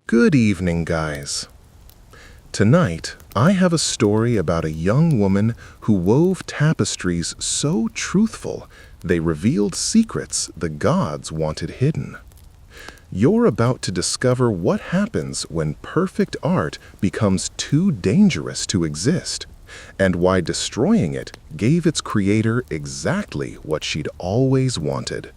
Good evening, guys. Tonight, I have a story about a young woman who wove tapestries so truthful they revealed secrets the gods wanted hidden. You're about to discover what happens when perfect art becomes too dangerous to exist, and why destroying it gave its creator exactly what she'd always wanted.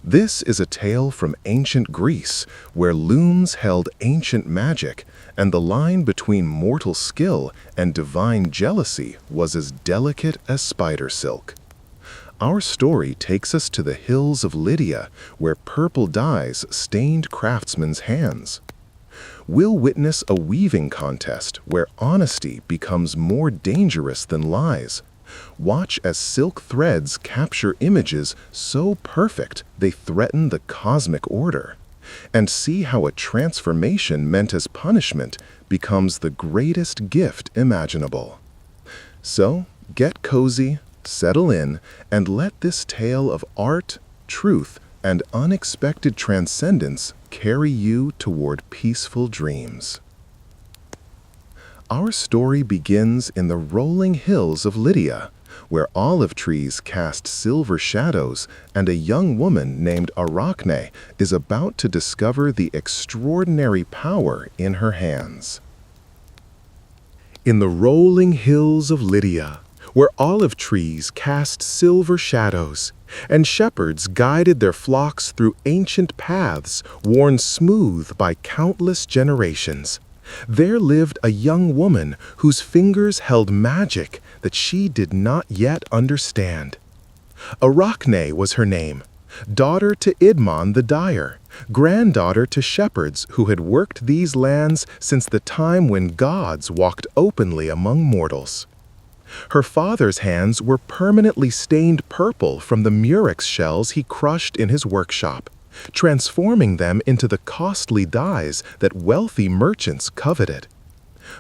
This is a tale from ancient Greece, where looms held ancient magic, and the line between mortal skill and divine jealousy was as delicate as spider silk. Our story takes us to the hills of Lydia, where purple dyes stained craftsmen's hands. We'll witness a weaving contest where honesty becomes more dangerous than lies. Watch as silk threads capture images so perfect they threaten the cosmic order. And see how a transformation meant as punishment becomes the greatest gift imaginable. So, get cozy, settle in, and let this tale of art, truth, and unexpected transcendence carry you toward peaceful dreams. Our story begins in the rolling hills of Lydia, where olive trees cast silver shadows and a young woman named Arachne is about to discover the extraordinary power in her hands. In the rolling hills of Lydia, where olive trees cast silver shadows, and shepherds guided their flocks through ancient paths worn smooth by countless generations, there lived a young woman whose fingers held magic that she did not yet understand. Arachne was her name, daughter to Idmon the dyer, granddaughter to shepherds who had worked these lands since the time when gods walked openly among mortals. Her father's hands were permanently stained purple from the murex shells he crushed in his workshop, transforming them into the costly dyes that wealthy merchants coveted.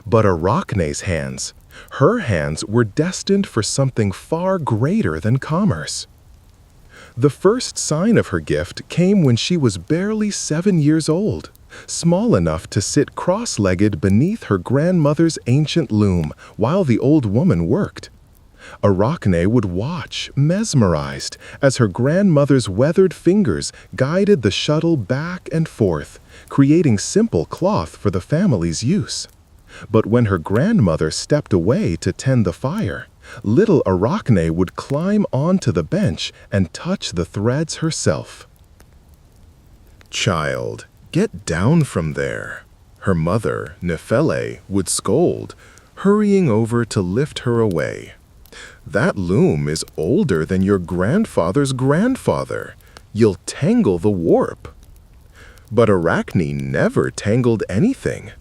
But Arachne's hands, her hands were destined for something far greater than commerce. The first sign of her gift came when she was barely 7 years old, small enough to sit cross-legged beneath her grandmother's ancient loom while the old woman worked. Arachne would watch, mesmerized, as her grandmother's weathered fingers guided the shuttle back and forth, creating simple cloth for the family's use. But when her grandmother stepped away to tend the fire, little Arachne would climb onto the bench and touch the threads herself. "Child, get down from there," her mother, Nephele, would scold, hurrying over to lift her away. "That loom is older than your grandfather's grandfather. You'll tangle the warp." But Arachne never tangled anything.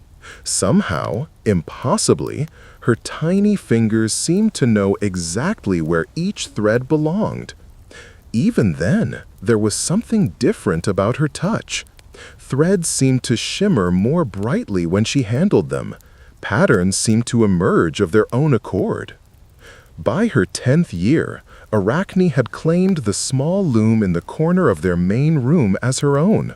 Somehow, impossibly, her tiny fingers seemed to know exactly where each thread belonged. Even then, there was something different about her touch. Threads seemed to shimmer more brightly when she handled them. Patterns seemed to emerge of their own accord. By her 10th year, Arachne had claimed the small loom in the corner of their main room as her own.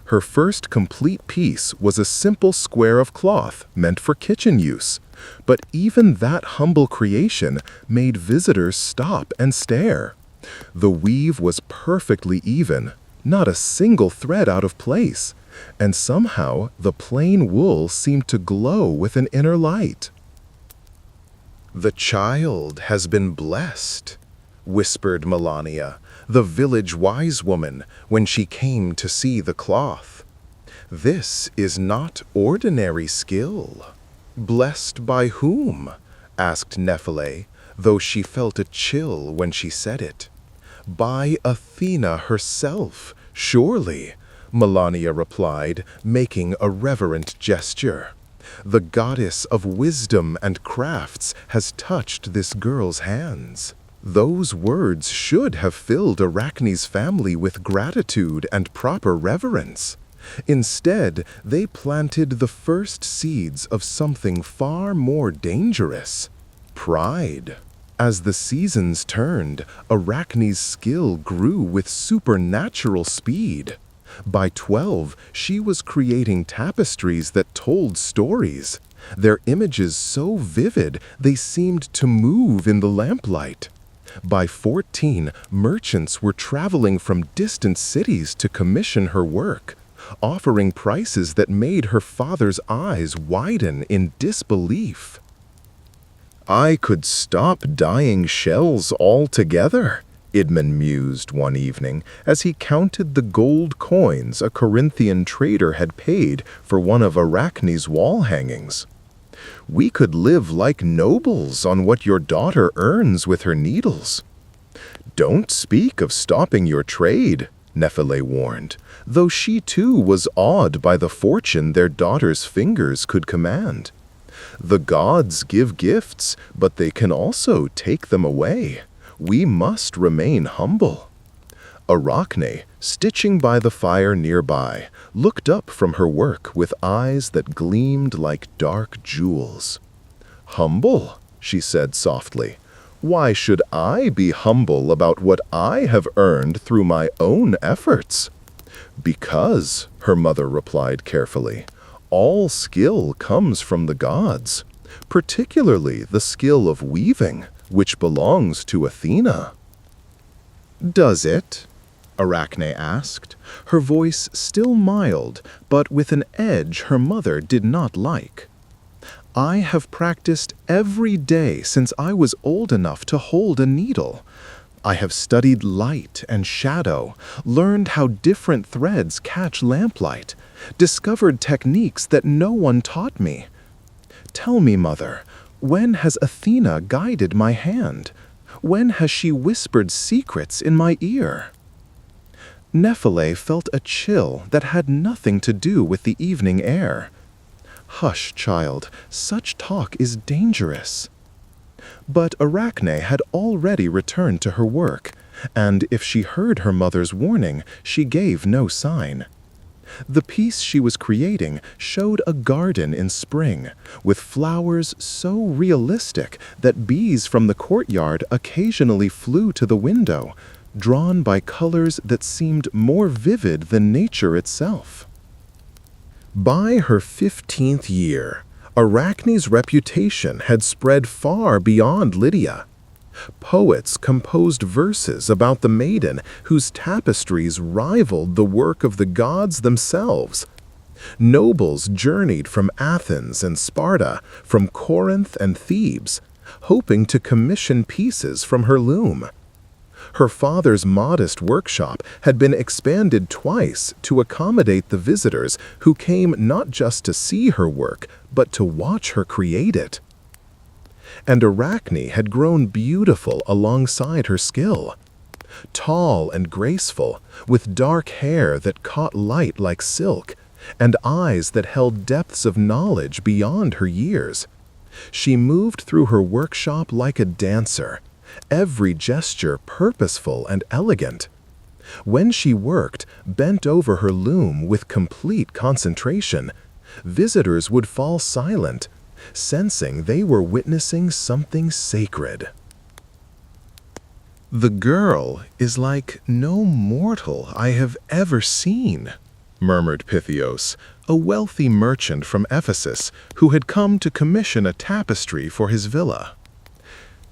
Her first complete piece was a simple square of cloth meant for kitchen use, but even that humble creation made visitors stop and stare. The weave was perfectly even, not a single thread out of place, and somehow the plain wool seemed to glow with an inner light. "The child has been blessed," whispered Melania, the village wise woman, when she came to see the cloth. "This is not ordinary skill." "Blessed by whom?" asked Nephele, though she felt a chill when she said it. "By Athena herself, surely," Melania replied, making a reverent gesture. "The goddess of wisdom and crafts has touched this girl's hands." Those words should have filled Arachne's family with gratitude and proper reverence. Instead, they planted the first seeds of something far more dangerous: pride. As the seasons turned, Arachne's skill grew with supernatural speed. By 12, she was creating tapestries that told stories, their images so vivid they seemed to move in the lamplight. By 14, merchants were traveling from distant cities to commission her work, offering prices that made her father's eyes widen in disbelief. "I could stop dyeing shells altogether," Idmon mused one evening as he counted the gold coins a Corinthian trader had paid for one of Arachne's wall hangings. "We could live like nobles on what your daughter earns with her needles." "Don't speak of stopping your trade," Nephele warned, though she too was awed by the fortune their daughter's fingers could command. "The gods give gifts, but they can also take them away. We must remain humble." Arachne, stitching by the fire nearby, looked up from her work with eyes that gleamed like dark jewels. "Humble?" she said softly. "Why should I be humble about what I have earned through my own efforts?" "Because," her mother replied carefully, "all skill comes from the gods, particularly the skill of weaving, which belongs to Athena." "Does it?" Arachne asked, her voice still mild, but with an edge her mother did not like. "I have practiced every day since I was old enough to hold a needle. I have studied light and shadow, learned how different threads catch lamplight, discovered techniques that no one taught me. Tell me, mother, when has Athena guided my hand? When has she whispered secrets in my ear?" Nephele felt a chill that had nothing to do with the evening air. "Hush, child, such talk is dangerous." But Arachne had already returned to her work, and if she heard her mother's warning, she gave no sign. The piece she was creating showed a garden in spring, with flowers so realistic that bees from the courtyard occasionally flew to the window, drawn by colors that seemed more vivid than nature itself. By her 15th year, Arachne's reputation had spread far beyond Lydia. Poets composed verses about the maiden whose tapestries rivaled the work of the gods themselves. Nobles journeyed from Athens and Sparta, from Corinth and Thebes, hoping to commission pieces from her loom. Her father's modest workshop had been expanded twice to accommodate the visitors who came not just to see her work, but to watch her create it. And Arachne had grown beautiful alongside her skill. Tall and graceful, with dark hair that caught light like silk, and eyes that held depths of knowledge beyond her years. She moved through her workshop like a dancer, every gesture purposeful and elegant. When she worked, bent over her loom with complete concentration, visitors would fall silent, sensing they were witnessing something sacred. "The girl is like no mortal I have ever seen," murmured Pythios, a wealthy merchant from Ephesus who had come to commission a tapestry for his villa.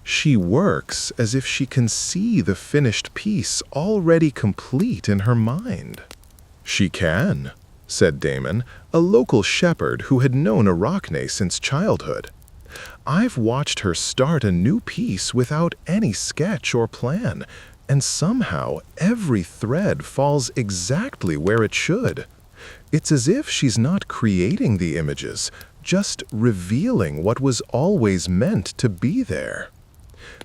"She works as if she can see the finished piece already complete in her mind." "She can," said Damon, a local shepherd who had known Arachne since childhood. "I've watched her start a new piece without any sketch or plan, and somehow every thread falls exactly where it should. It's as if she's not creating the images, just revealing what was always meant to be there."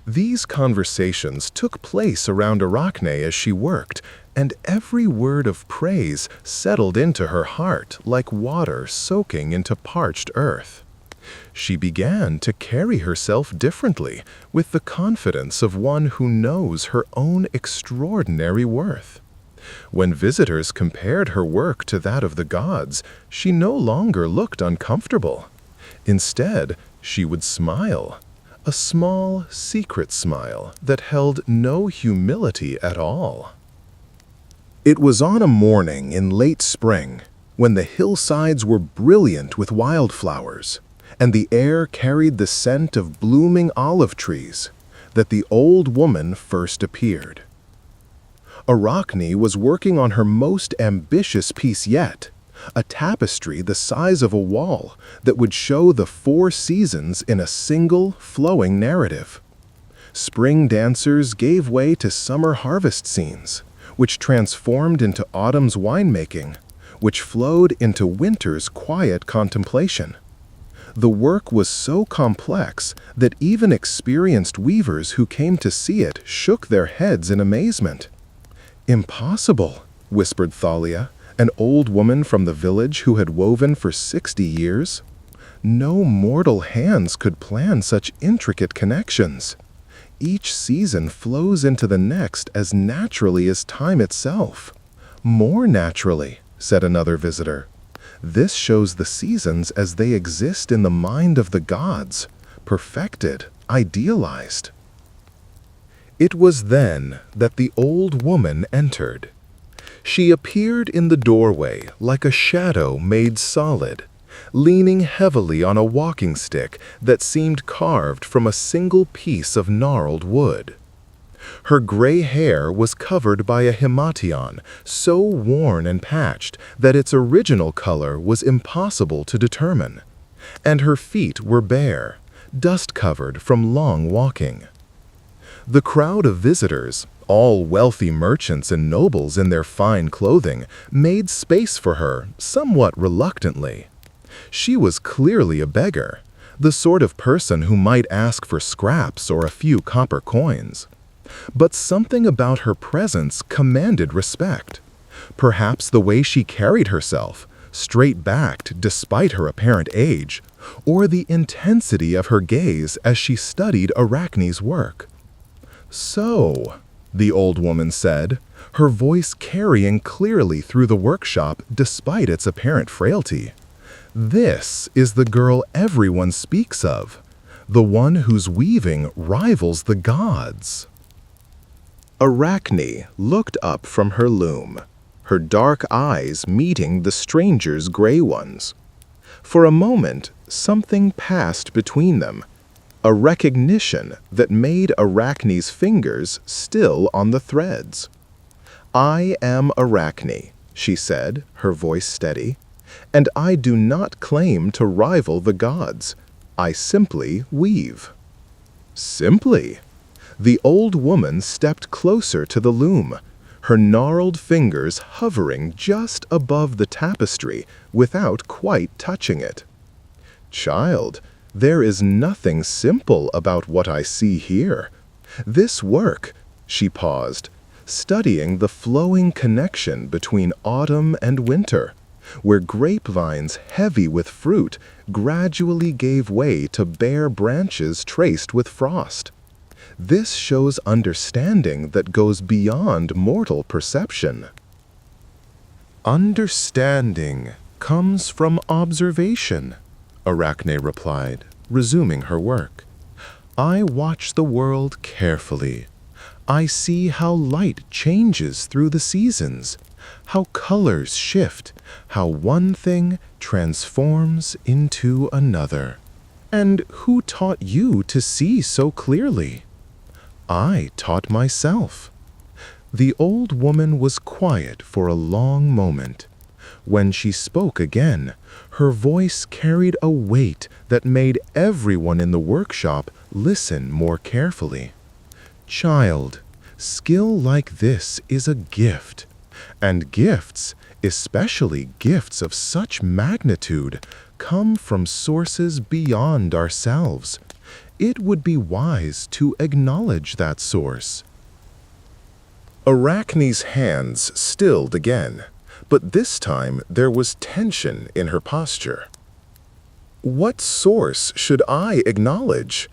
These conversations took place around Arachne as she worked, and every word of praise settled into her heart like water soaking into parched earth. She began to carry herself differently, with the confidence of one who knows her own extraordinary worth. When visitors compared her work to that of the gods, she no longer looked uncomfortable. Instead, she would smile. A small, secret smile that held no humility at all. It was on a morning in late spring, when the hillsides were brilliant with wildflowers, and the air carried the scent of blooming olive trees, that the old woman first appeared. Arachne was working on her most ambitious piece yet, a tapestry the size of a wall that would show the 4 seasons in a single, flowing narrative. Spring dancers gave way to summer harvest scenes, which transformed into autumn's winemaking, which flowed into winter's quiet contemplation. The work was so complex that even experienced weavers who came to see it shook their heads in amazement. "Impossible," whispered Thalia, an old woman from the village who had woven for 60 years. "No mortal hands could plan such intricate connections. Each season flows into the next as naturally as time itself." "More naturally," said another visitor. "This shows the seasons as they exist in the mind of the gods, perfected, idealized." It was then that the old woman entered. She appeared in the doorway like a shadow made solid, leaning heavily on a walking stick that seemed carved from a single piece of gnarled wood. Her gray hair was covered by a himation so worn and patched that its original color was impossible to determine, and her feet were bare, dust-covered from long walking. The crowd of visitors, all wealthy merchants and nobles in their fine clothing, made space for her somewhat reluctantly. She was clearly a beggar, the sort of person who might ask for scraps or a few copper coins. But something about her presence commanded respect. Perhaps the way she carried herself, straight-backed despite her apparent age, or the intensity of her gaze as she studied Arachne's work. "So," the old woman said, her voice carrying clearly through the workshop despite its apparent frailty, "this is the girl everyone speaks of, the one whose weaving rivals the gods." Arachne looked up from her loom, her dark eyes meeting the stranger's gray ones. For a moment, something passed between them, a recognition that made Arachne's fingers still on the threads. "I am Arachne," she said, her voice steady, "and I do not claim to rival the gods. I simply weave." "Simply?" The old woman stepped closer to the loom, her gnarled fingers hovering just above the tapestry without quite touching it. "Child, there is nothing simple about what I see here. This work," she paused, studying the flowing connection between autumn and winter, where grapevines heavy with fruit gradually gave way to bare branches traced with frost. "This shows understanding that goes beyond mortal perception." "Understanding comes from observation," Arachne replied, resuming her work. "I watch the world carefully. I see how light changes through the seasons, how colors shift, how one thing transforms into another." "And who taught you to see so clearly?" "I taught myself." The old woman was quiet for a long moment. When she spoke again, her voice carried a weight that made everyone in the workshop listen more carefully. "Child, skill like this is a gift, and gifts, especially gifts of such magnitude, come from sources beyond ourselves. It would be wise to acknowledge that source." Arachne's hands stilled again, but this time there was tension in her posture. "What source should I acknowledge?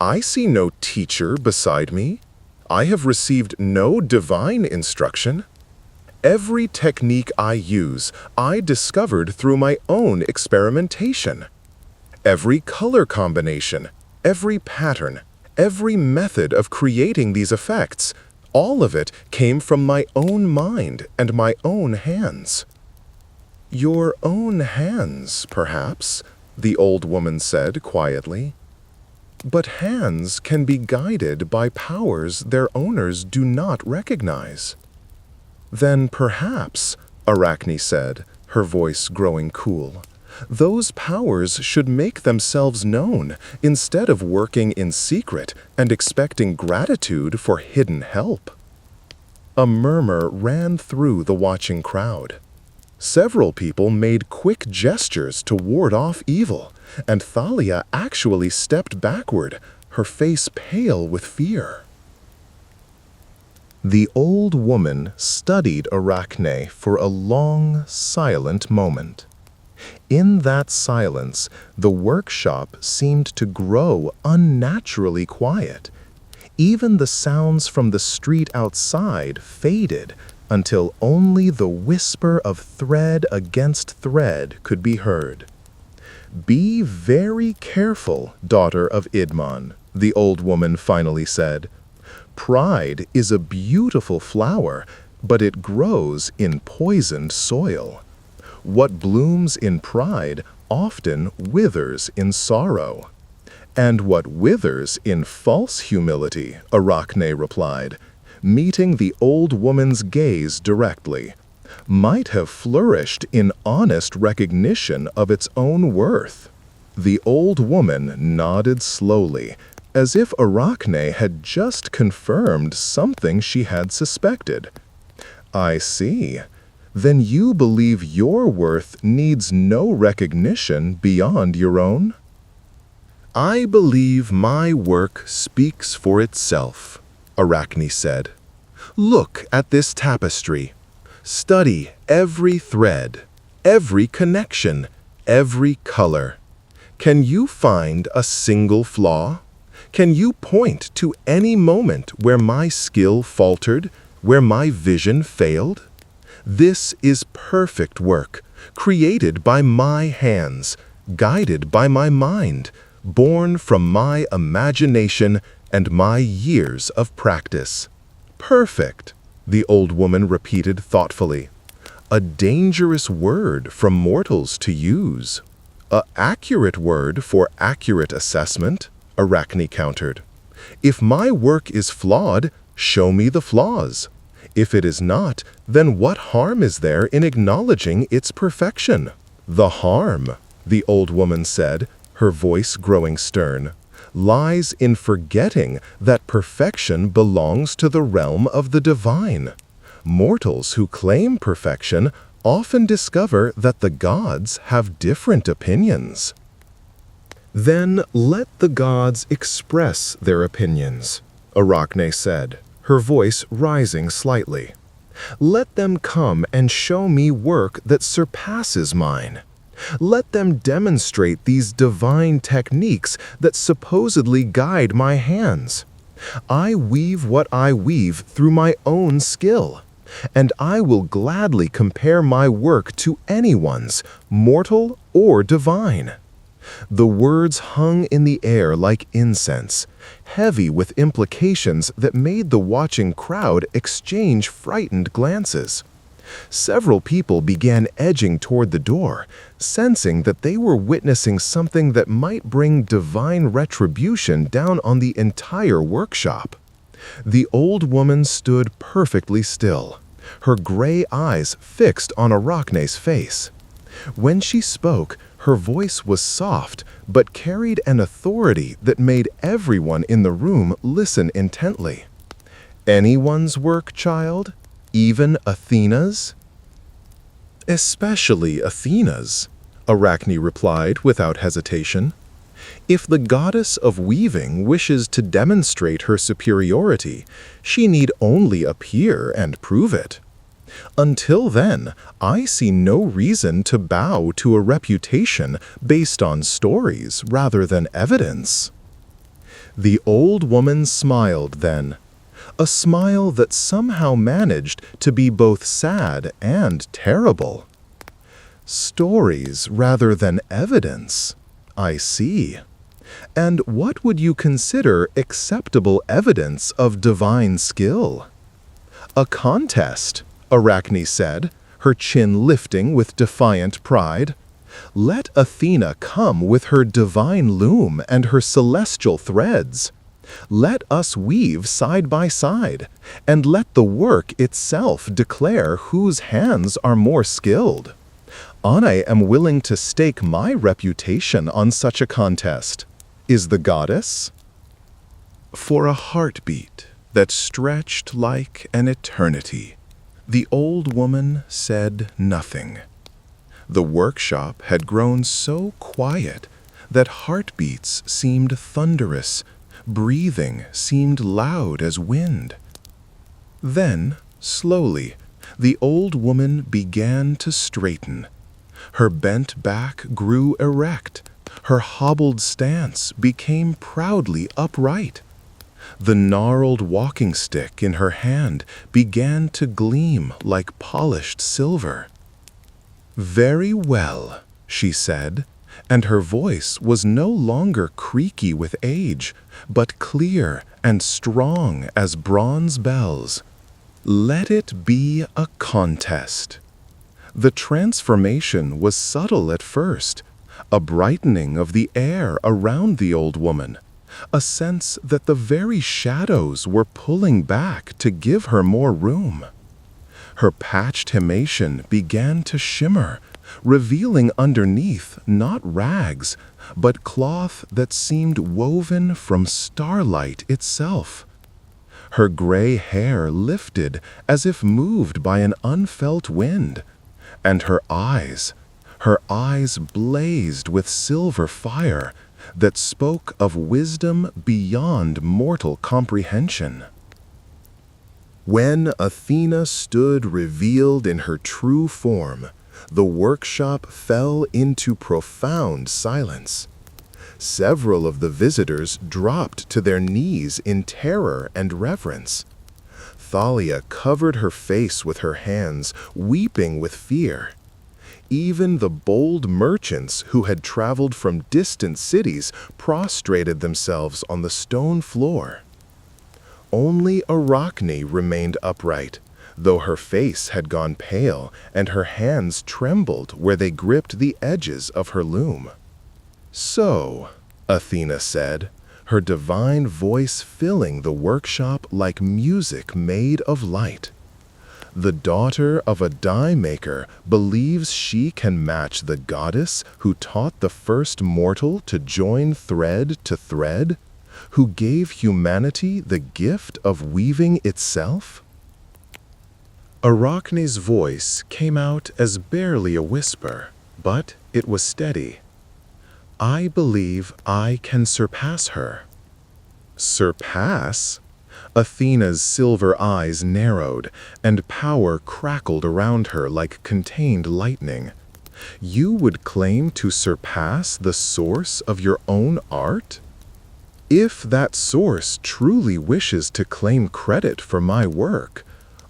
I see no teacher beside me. I have received no divine instruction. Every technique I use, I discovered through my own experimentation. Every color combination, every pattern, every method of creating these effects, All of it came from my own mind and my own hands." "Your own hands, perhaps," the old woman said quietly. "But hands can be guided by powers their owners do not recognize." "Then perhaps," Arachne said, her voice growing cool, "those powers should make themselves known instead of working in secret and expecting gratitude for hidden help." A murmur ran through the watching crowd. Several people made quick gestures to ward off evil, and Thalia actually stepped backward, her face pale with fear. The old woman studied Arachne for a long, silent moment. In that silence, the workshop seemed to grow unnaturally quiet. Even the sounds from the street outside faded until only the whisper of thread against thread could be heard. "Be very careful, daughter of Idmon," the old woman finally said. "Pride is a beautiful flower, but it grows in poisoned soil. What blooms in pride often withers in sorrow." "And what withers in false humility," Arachne replied, meeting the old woman's gaze directly, "might have flourished in honest recognition of its own worth." The old woman nodded slowly, as if Arachne had just confirmed something she had suspected. "I see. Then you believe your worth needs no recognition beyond your own?" "I believe my work speaks for itself," Arachne said. "Look at this tapestry. Study every thread, every connection, every color. Can you find a single flaw? Can you point to any moment where my skill faltered, where my vision failed? This is perfect work, created by my hands, guided by my mind, born from my imagination and my years of practice." "Perfect," the old woman repeated thoughtfully. "A dangerous word from mortals to use." "An accurate word for accurate assessment," Arachne countered. "If my work is flawed, show me the flaws. If it is not, then what harm is there in acknowledging its perfection?" "The harm," the old woman said, her voice growing stern, "lies in forgetting that perfection belongs to the realm of the divine. Mortals who claim perfection often discover that the gods have different opinions." "Then let the gods express their opinions," Arachne said, her voice rising slightly. "Let them come and show me work that surpasses mine. Let them demonstrate these divine techniques that supposedly guide my hands. I weave what I weave through my own skill, and I will gladly compare my work to anyone's, mortal or divine." The words hung in the air like incense, heavy with implications that made the watching crowd exchange frightened glances. Several people began edging toward the door, sensing that they were witnessing something that might bring divine retribution down on the entire workshop. The old woman stood perfectly still, her gray eyes fixed on Arachne's face. When she spoke, her voice was soft, but carried an authority that made everyone in the room listen intently. "Anyone's work, child? Even Athena's?" "Especially Athena's," Arachne replied without hesitation. "If the goddess of weaving wishes to demonstrate her superiority, she need only appear and prove it. Until then, I see no reason to bow to a reputation based on stories rather than evidence." The old woman smiled then, a smile that somehow managed to be both sad and terrible. "Stories rather than evidence. I see. And what would you consider acceptable evidence of divine skill?" A contest, Arachne said, her chin lifting with defiant pride. Let Athena come with her divine loom and her celestial threads. Let us weave side by side, and let the work itself declare whose hands are more skilled. I am willing to stake my reputation on such a contest. Is the goddess? For a heartbeat that stretched like an eternity, the old woman said nothing. The workshop had grown so quiet that heartbeats seemed thunderous, breathing seemed loud as wind. Then, slowly, the old woman began to straighten. Her bent back grew erect. Her hobbled stance became proudly upright. The gnarled walking stick in her hand began to gleam like polished silver. "Very well," she said, and her voice was no longer creaky with age, but clear and strong as bronze bells. "Let it be a contest." The transformation was subtle at first, a brightening of the air around the old woman, a sense that the very shadows were pulling back to give her more room. Her patched himation began to shimmer, revealing underneath not rags, but cloth that seemed woven from starlight itself. Her gray hair lifted as if moved by an unfelt wind, and her eyes blazed with silver fire that spoke of wisdom beyond mortal comprehension. When Athena stood revealed in her true form, the workshop fell into profound silence. Several of the visitors dropped to their knees in terror and reverence. Thalia covered her face with her hands, weeping with fear. Even the bold merchants who had traveled from distant cities prostrated themselves on the stone floor. Only Arachne remained upright, though her face had gone pale and her hands trembled where they gripped the edges of her loom. "So," Athena said, her divine voice filling the workshop like music made of light. "The daughter of a dye maker believes she can match the goddess who taught the first mortal to join thread to thread, who gave humanity the gift of weaving itself?" Arachne's voice came out as barely a whisper, but it was steady. "I believe I can surpass her." Surpass? Athena's silver eyes narrowed, and power crackled around her like contained lightning. "You would claim to surpass the source of your own art? If that source truly wishes to claim credit for my work,"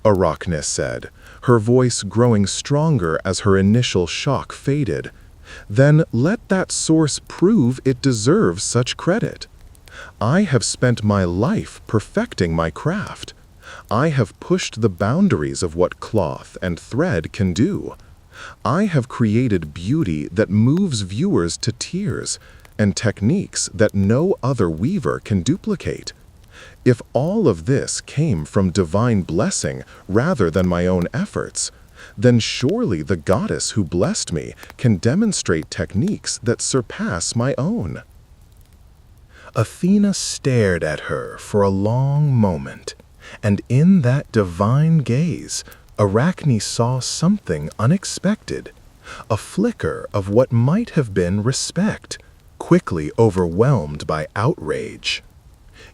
Arachne said, her voice growing stronger as her initial shock faded, "then let that source prove it deserves such credit. I have spent my life perfecting my craft. I have pushed the boundaries of what cloth and thread can do. I have created beauty that moves viewers to tears, and techniques that no other weaver can duplicate. If all of this came from divine blessing rather than my own efforts, then surely the goddess who blessed me can demonstrate techniques that surpass my own." Athena stared at her for a long moment, and in that divine gaze, Arachne saw something unexpected, a flicker of what might have been respect, quickly overwhelmed by outrage.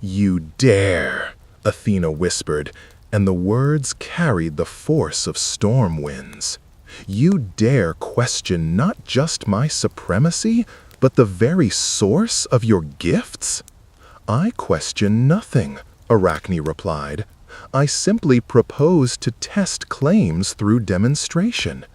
"You dare," Athena whispered, and the words carried the force of storm winds. "You dare question not just my supremacy, but the very source of your gifts?" "I question nothing," Arachne replied. "I simply propose to test claims through demonstration.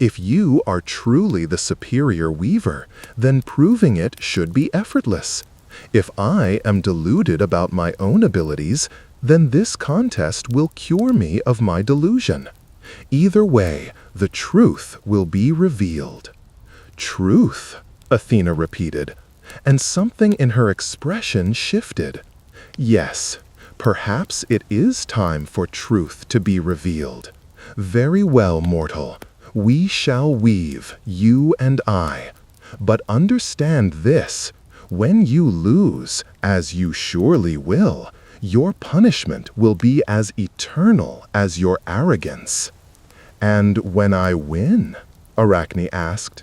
If you are truly the superior weaver, then proving it should be effortless. If I am deluded about my own abilities, then this contest will cure me of my delusion. Either way, the truth will be revealed." "Truth," Athena repeated, and something in her expression shifted. "Yes, perhaps it is time for truth to be revealed. Very well, mortal. We shall weave, you and I. But understand this, when you lose, as you surely will, your punishment will be as eternal as your arrogance." "And when I win?" Arachne asked.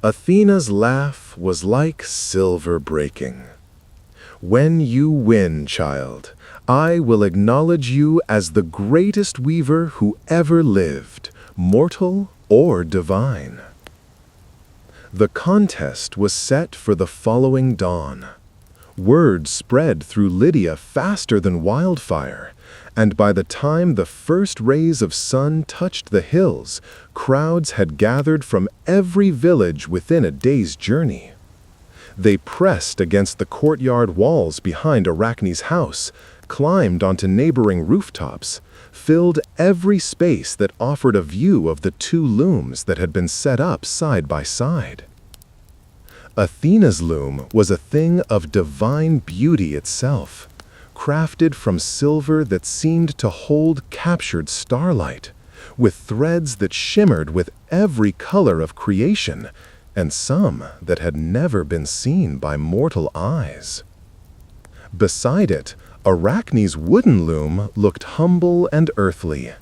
Athena's laugh was like silver breaking. "When you win, child, I will acknowledge you as the greatest weaver who ever lived, mortal or divine." The contest was set for the following dawn. Word spread through Lydia faster than wildfire, and by the time the first rays of sun touched the hills, crowds had gathered from every village within a day's journey. They pressed against the courtyard walls behind Arachne's house, climbed onto neighboring rooftops, filled every space that offered a view of the two looms that had been set up side by side. Athena's loom was a thing of divine beauty itself, crafted from silver that seemed to hold captured starlight, with threads that shimmered with every color of creation, and some that had never been seen by mortal eyes. Beside it, Arachne's wooden loom looked humble and earthly,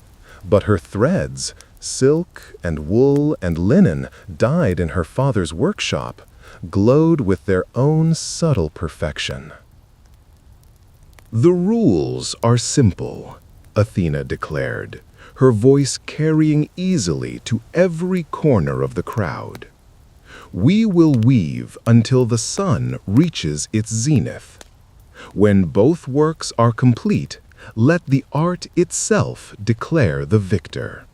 but her threads, silk and wool and linen dyed in her father's workshop, glowed with their own subtle perfection. "The rules are simple," Athena declared, her voice carrying easily to every corner of the crowd. "We will weave until the sun reaches its zenith. When both works are complete, let the art itself declare the victor."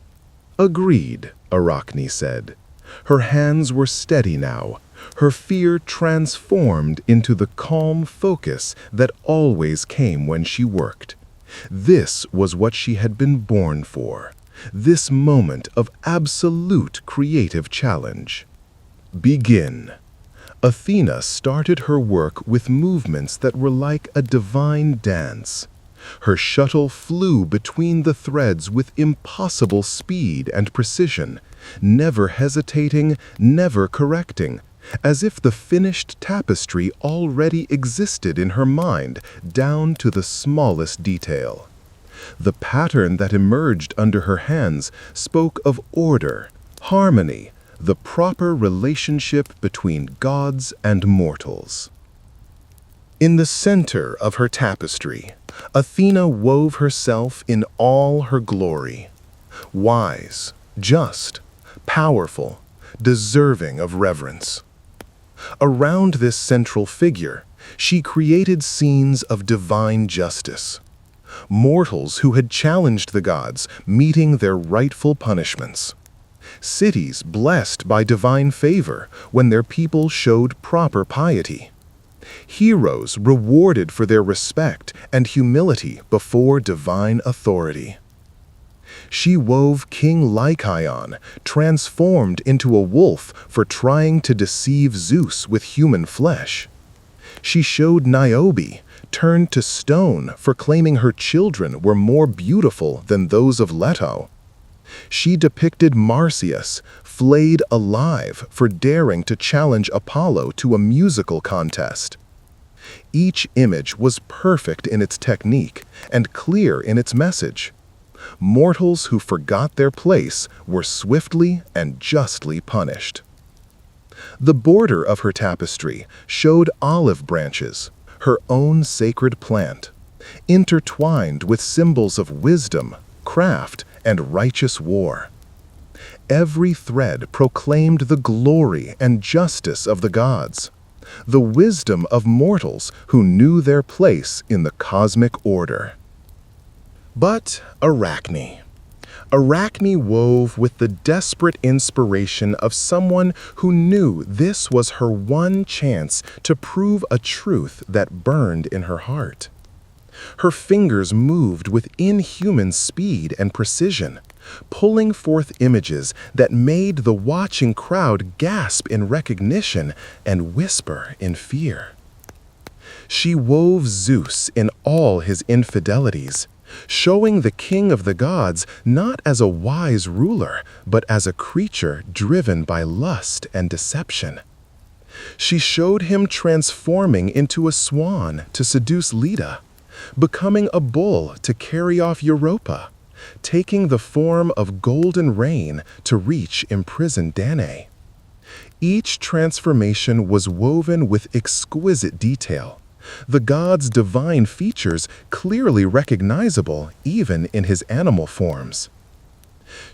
"Agreed," Arachne said. Her hands were steady now, her fear transformed into the calm focus that always came when she worked. This was what she had been born for, this moment of absolute creative challenge. "Begin." Athena started her work with movements that were like a divine dance. Her shuttle flew between the threads with impossible speed and precision, never hesitating, never correcting, as if the finished tapestry already existed in her mind down to the smallest detail. The pattern that emerged under her hands spoke of order, harmony, the proper relationship between gods and mortals. In the center of her tapestry, Athena wove herself in all her glory. Wise, just, powerful, deserving of reverence. Around this central figure, she created scenes of divine justice. Mortals who had challenged the gods meeting their rightful punishments. Cities blessed by divine favor when their people showed proper piety. Heroes rewarded for their respect and humility before divine authority. She wove King Lycaon, transformed into a wolf for trying to deceive Zeus with human flesh. She showed Niobe, turned to stone for claiming her children were more beautiful than those of Leto. She depicted Marsyas, flayed alive for daring to challenge Apollo to a musical contest. Each image was perfect in its technique and clear in its message. Mortals who forgot their place were swiftly and justly punished. The border of her tapestry showed olive branches, her own sacred plant, intertwined with symbols of wisdom, craft, and righteous war. Every thread proclaimed the glory and justice of the gods, the wisdom of mortals who knew their place in the cosmic order. But Arachne wove with the desperate inspiration of someone who knew this was her one chance to prove a truth that burned in her heart. Her fingers moved with inhuman speed and precision, pulling forth images that made the watching crowd gasp in recognition and whisper in fear. She wove Zeus in all his infidelities, showing the king of the gods not as a wise ruler, but as a creature driven by lust and deception. She showed him transforming into a swan to seduce Leda, becoming a bull to carry off Europa, taking the form of golden rain to reach imprisoned Danae. Each transformation was woven with exquisite detail, the god's divine features clearly recognizable even in his animal forms.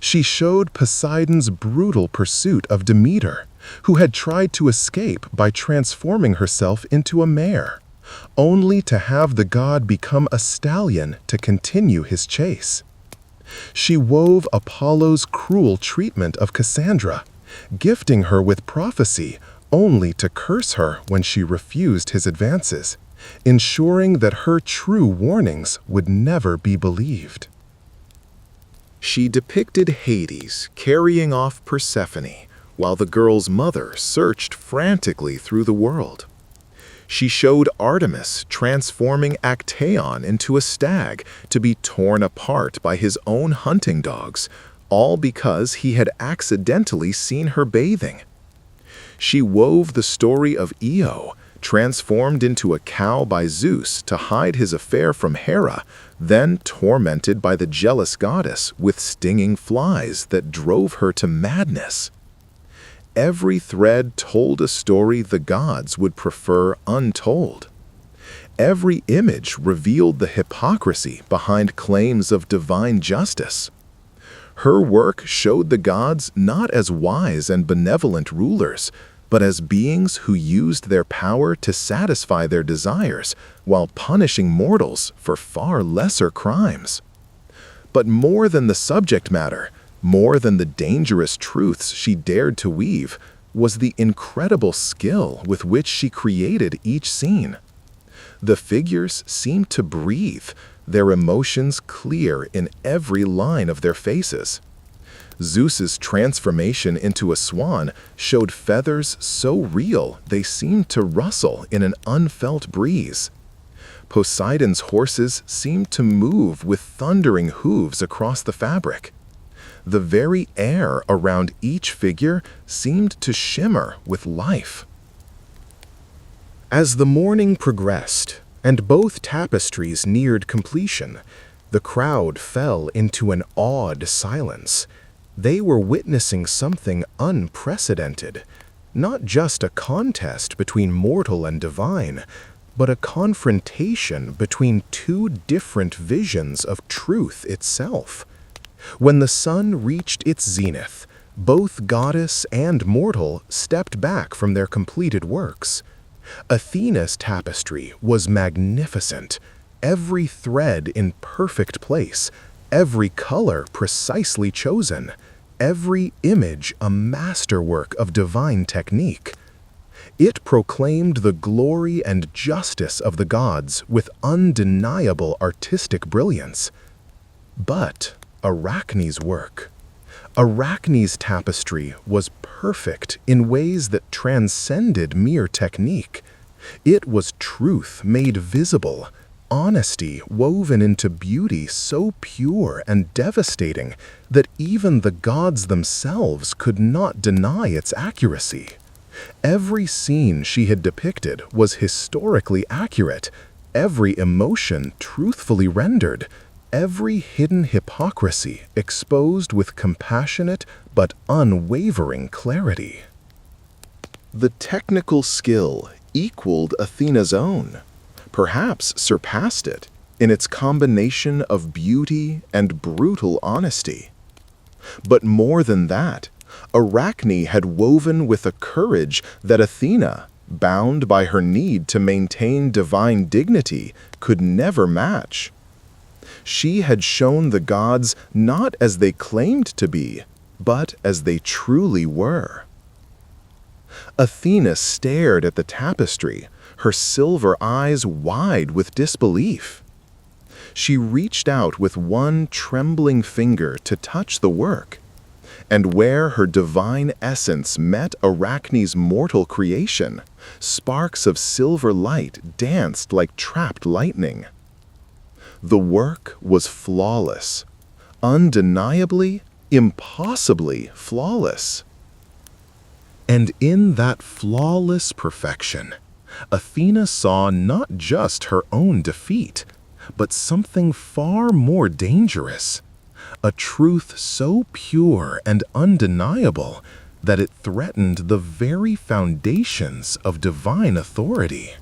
She showed Poseidon's brutal pursuit of Demeter, who had tried to escape by transforming herself into a mare, only to have the god become a stallion to continue his chase. She wove Apollo's cruel treatment of Cassandra, gifting her with prophecy only to curse her when she refused his advances, ensuring that her true warnings would never be believed. She depicted Hades carrying off Persephone while the girl's mother searched frantically through the world. She showed Artemis transforming Actaeon into a stag to be torn apart by his own hunting dogs, all because he had accidentally seen her bathing. She wove the story of Io, transformed into a cow by Zeus to hide his affair from Hera, then tormented by the jealous goddess with stinging flies that drove her to madness. Every thread told a story the gods would prefer untold. Every image revealed the hypocrisy behind claims of divine justice. Her work showed the gods not as wise and benevolent rulers, but as beings who used their power to satisfy their desires while punishing mortals for far lesser crimes. But more than the subject matter, more than the dangerous truths she dared to weave, was the incredible skill with which she created each scene. The figures seemed to breathe, their emotions clear in every line of their faces. Zeus's transformation into a swan showed feathers so real they seemed to rustle in an unfelt breeze. Poseidon's horses seemed to move with thundering hooves across the fabric. The very air around each figure seemed to shimmer with life. As the morning progressed and both tapestries neared completion, the crowd fell into an awed silence. They were witnessing something unprecedented, not just a contest between mortal and divine, but a confrontation between two different visions of truth itself. When the sun reached its zenith, both goddess and mortal stepped back from their completed works. Athena's tapestry was magnificent, every thread in perfect place, every color precisely chosen, every image a masterwork of divine technique. It proclaimed the glory and justice of the gods with undeniable artistic brilliance. But Arachne's work. Arachne's tapestry was perfect in ways that transcended mere technique. It was truth made visible, honesty woven into beauty so pure and devastating that even the gods themselves could not deny its accuracy. Every scene she had depicted was historically accurate, every emotion truthfully rendered, every hidden hypocrisy exposed with compassionate but unwavering clarity. The technical skill equaled Athena's own, perhaps surpassed it, in its combination of beauty and brutal honesty. But more than that, Arachne had woven with a courage that Athena, bound by her need to maintain divine dignity, could never match. She had shown the gods not as they claimed to be, but as they truly were. Athena stared at the tapestry, her silver eyes wide with disbelief. She reached out with one trembling finger to touch the work, and where her divine essence met Arachne's mortal creation, sparks of silver light danced like trapped lightning. The work was flawless, undeniably, impossibly flawless. And in that flawless perfection, Athena saw not just her own defeat, but something far more dangerous, a truth so pure and undeniable that it threatened the very foundations of divine authority.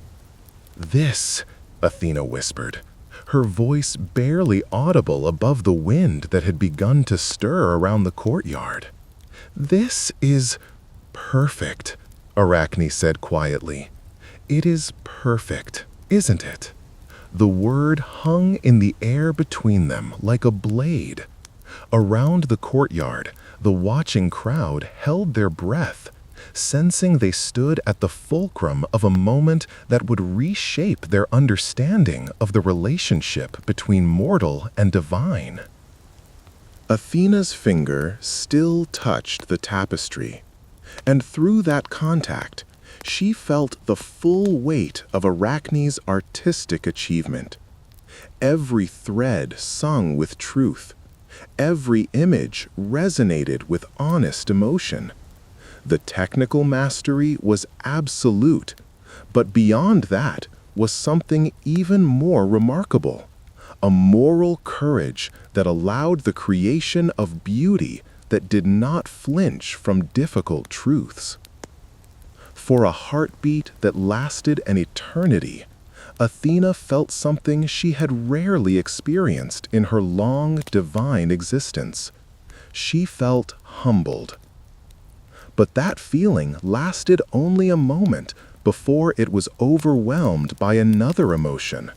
"This," Athena whispered, her voice barely audible above the wind that had begun to stir around the courtyard. "This is perfect," Arachne said quietly. "It is perfect, isn't it?" The word hung in the air between them like a blade. Around the courtyard, the watching crowd held their breath, sensing they stood at the fulcrum of a moment that would reshape their understanding of the relationship between mortal and divine. Athena's finger still touched the tapestry, and through that contact, she felt the full weight of Arachne's artistic achievement. Every thread sung with truth. Every image resonated with honest emotion. The technical mastery was absolute, but beyond that was something even more remarkable, a moral courage that allowed the creation of beauty that did not flinch from difficult truths. For a heartbeat that lasted an eternity, Athena felt something she had rarely experienced in her long, divine existence. She felt humbled. But that feeling lasted only a moment before it was overwhelmed by another emotion,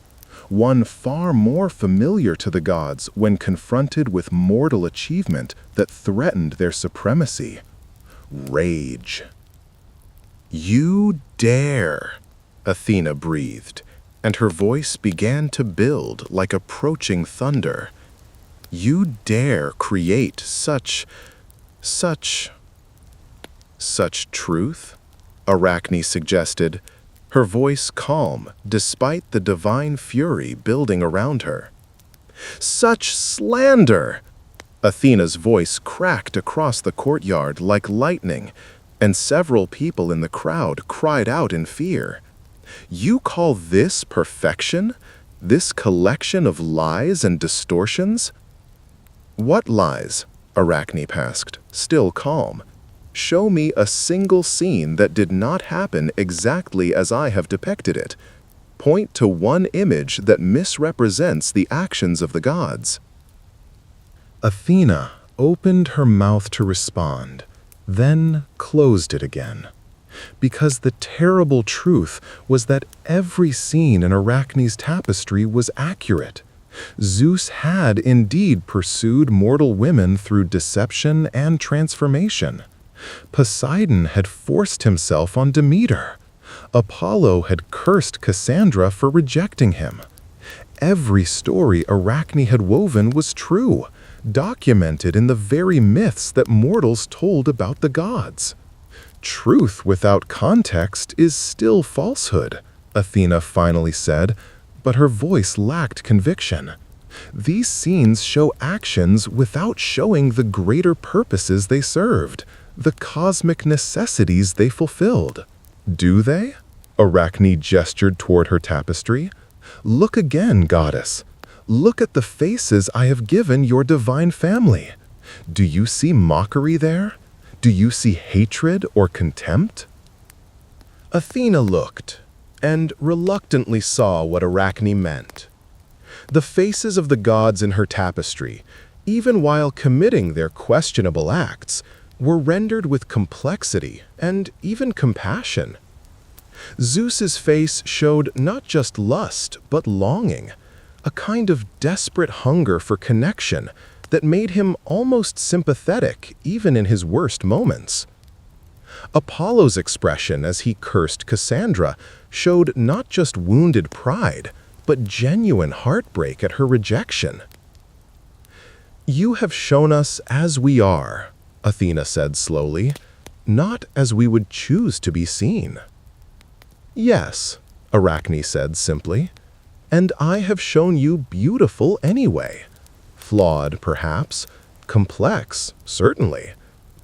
one far more familiar to the gods when confronted with mortal achievement that threatened their supremacy: rage. "You dare," Athena breathed, and her voice began to build like approaching thunder. "You dare create such truth?" Arachne suggested, her voice calm despite the divine fury building around her. "Such slander!" Athena's voice cracked across the courtyard like lightning, and several people in the crowd cried out in fear. "You call this perfection? This collection of lies and distortions?" "What lies?" Arachne asked, still calm. "Show me a single scene that did not happen exactly as I have depicted it. Point to one image that misrepresents the actions of the gods." Athena opened her mouth to respond, then closed it again. Because the terrible truth was that every scene in Arachne's tapestry was accurate. Zeus had indeed pursued mortal women through deception and transformation. Poseidon had forced himself on Demeter. Apollo had cursed Cassandra for rejecting him. Every story Arachne had woven was true, documented in the very myths that mortals told about the gods. "Truth without context is still falsehood," Athena finally said, but her voice lacked conviction. "These scenes show actions without showing the greater purposes they served, the cosmic necessities they fulfilled." "Do they?" Arachne gestured toward her tapestry. "Look again, goddess. Look at the faces I have given your divine family. Do you see mockery there? Do you see hatred or contempt?" Athena looked, and reluctantly saw what Arachne meant. The faces of the gods in her tapestry, even while committing their questionable acts, were rendered with complexity and even compassion. Zeus's face showed not just lust, but longing, a kind of desperate hunger for connection that made him almost sympathetic even in his worst moments. Apollo's expression as he cursed Cassandra showed not just wounded pride, but genuine heartbreak at her rejection. "You have shown us as we are," Athena said slowly, "not as we would choose to be seen." "Yes," Arachne said simply, "and I have shown you beautiful anyway. Flawed, perhaps, complex, certainly,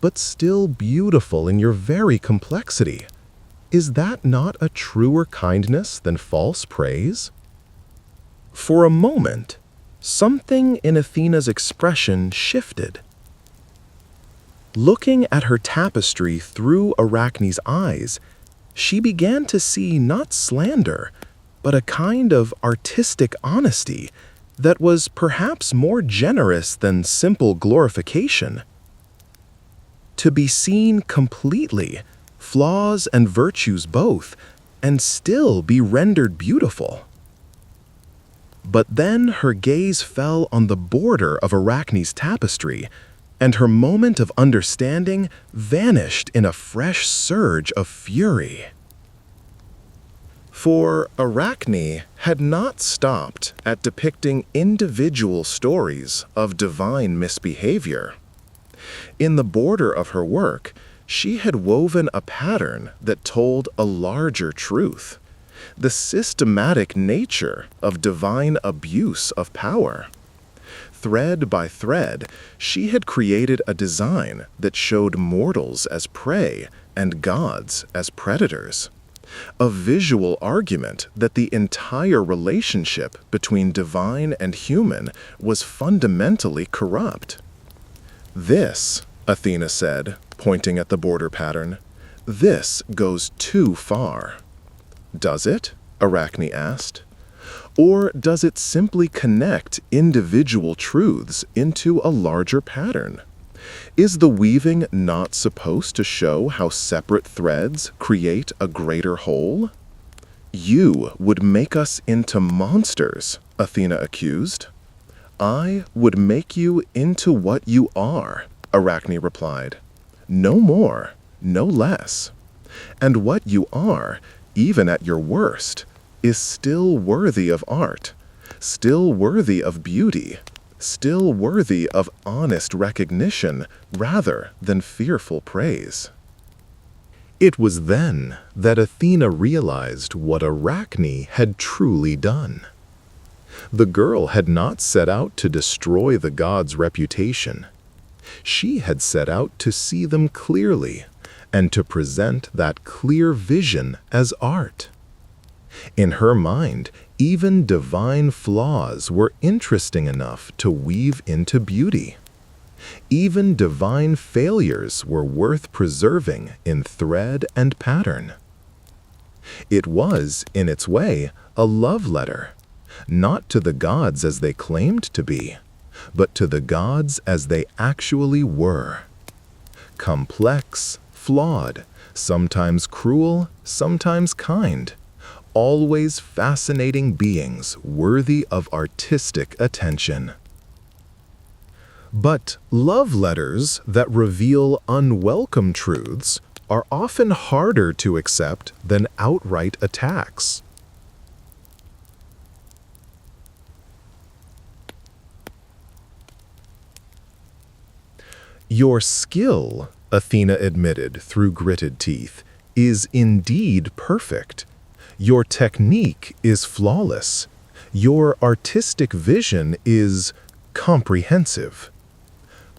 but still beautiful in your very complexity. Is that not a truer kindness than false praise?" For a moment, something in Athena's expression shifted. Looking at her tapestry through Arachne's eyes, she began to see not slander, but a kind of artistic honesty that was perhaps more generous than simple glorification. To be seen completely, flaws and virtues both, and still be rendered beautiful. But then her gaze fell on the border of Arachne's tapestry, and her moment of understanding vanished in a fresh surge of fury. For Arachne had not stopped at depicting individual stories of divine misbehavior. In the border of her work, she had woven a pattern that told a larger truth: the systematic nature of divine abuse of power. Thread by thread, she had created a design that showed mortals as prey and gods as predators. A visual argument that the entire relationship between divine and human was fundamentally corrupt. "This," Athena said, pointing at the border pattern, "this goes too far." "Does it?" Arachne asked. "Or does it simply connect individual truths into a larger pattern? Is the weaving not supposed to show how separate threads create a greater whole?" "You would make us into monsters," Athena accused. "I would make you into what you are," Arachne replied. "No more, no less. And what you are, even at your worst, is still worthy of art, still worthy of beauty, still worthy of honest recognition rather than fearful praise." It was then that Athena realized what Arachne had truly done. The girl had not set out to destroy the gods' reputation. She had set out to see them clearly and to present that clear vision as art. In her mind, even divine flaws were interesting enough to weave into beauty. Even divine failures were worth preserving in thread and pattern. It was, in its way, a love letter, not to the gods as they claimed to be, but to the gods as they actually were. Complex, flawed, sometimes cruel, sometimes kind, always fascinating beings worthy of artistic attention. But love letters that reveal unwelcome truths are often harder to accept than outright attacks. "Your skill," Athena admitted through gritted teeth, "is indeed perfect. Your technique is flawless. Your artistic vision is comprehensive."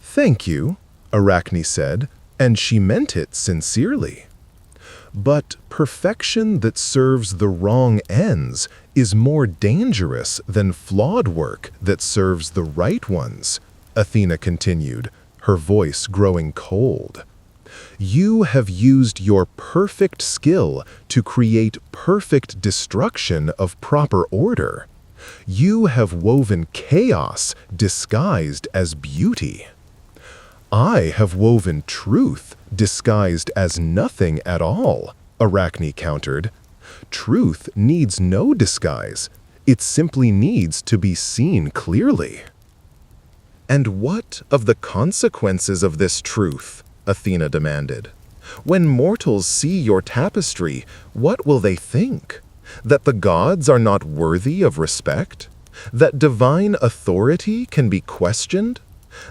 "Thank you," Arachne said, and she meant it sincerely. But perfection that serves the wrong ends is more dangerous than flawed work that serves the right ones, Athena continued, her voice growing cold. "You have used your perfect skill to create perfect destruction of proper order. You have woven chaos disguised as beauty." "I have woven truth disguised as nothing at all," Arachne countered. "Truth needs no disguise. It simply needs to be seen clearly." "And what of the consequences of this truth?" Athena demanded. "When mortals see your tapestry, what will they think? That the gods are not worthy of respect? That divine authority can be questioned?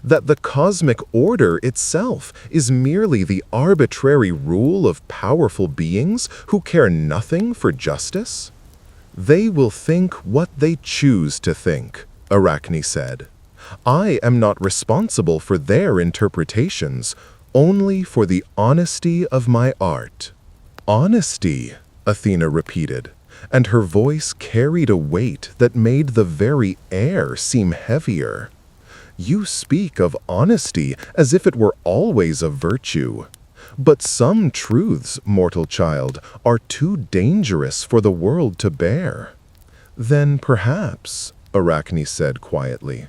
That the cosmic order itself is merely the arbitrary rule of powerful beings who care nothing for justice? They will think what they choose to think, Arachne said. I am not responsible for their interpretations, only for the honesty of my art. Honesty, Athena repeated, and her voice carried a weight that made the very air seem heavier. You speak of honesty as if it were always a virtue. But some truths, mortal child, are too dangerous for the world to bear. Then perhaps, Arachne said quietly,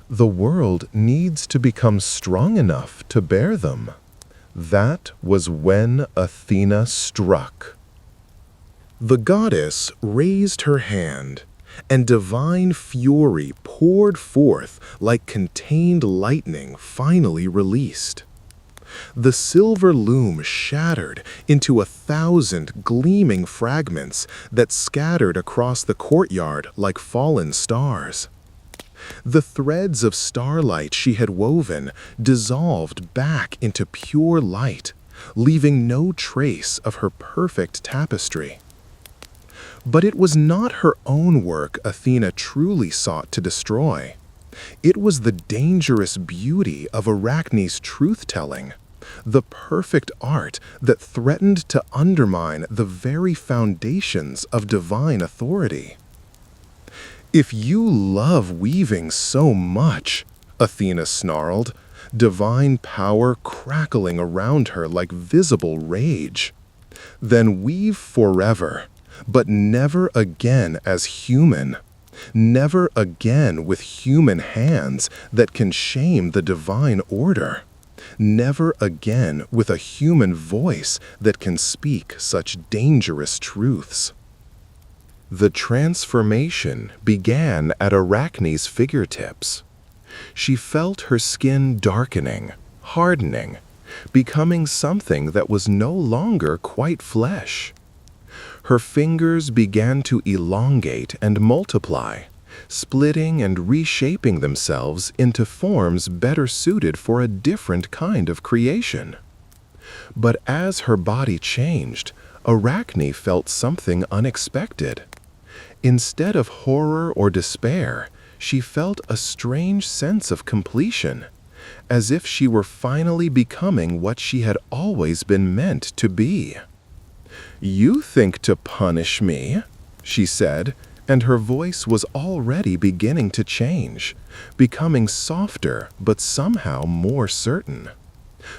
the world needs to become strong enough to bear them. That was when Athena struck. The goddess raised her hand, and divine fury poured forth like contained lightning finally released. The silver loom shattered into 1,000 gleaming fragments that scattered across the courtyard like fallen stars. The threads of starlight she had woven dissolved back into pure light, leaving no trace of her perfect tapestry. But it was not her own work Athena truly sought to destroy. It was the dangerous beauty of Arachne's truth-telling, the perfect art that threatened to undermine the very foundations of divine authority. If you love weaving so much, Athena snarled, divine power crackling around her like visible rage, then weave forever, but never again as human. Never again with human hands that can shame the divine order. Never again with a human voice that can speak such dangerous truths. The transformation began at Arachne's fingertips. She felt her skin darkening, hardening, becoming something that was no longer quite flesh. Her fingers began to elongate and multiply, splitting and reshaping themselves into forms better suited for a different kind of creation. But as her body changed, Arachne felt something unexpected. Instead of horror or despair, she felt a strange sense of completion, as if she were finally becoming what she had always been meant to be. "You think to punish me," she said, and her voice was already beginning to change, becoming softer but somehow more certain.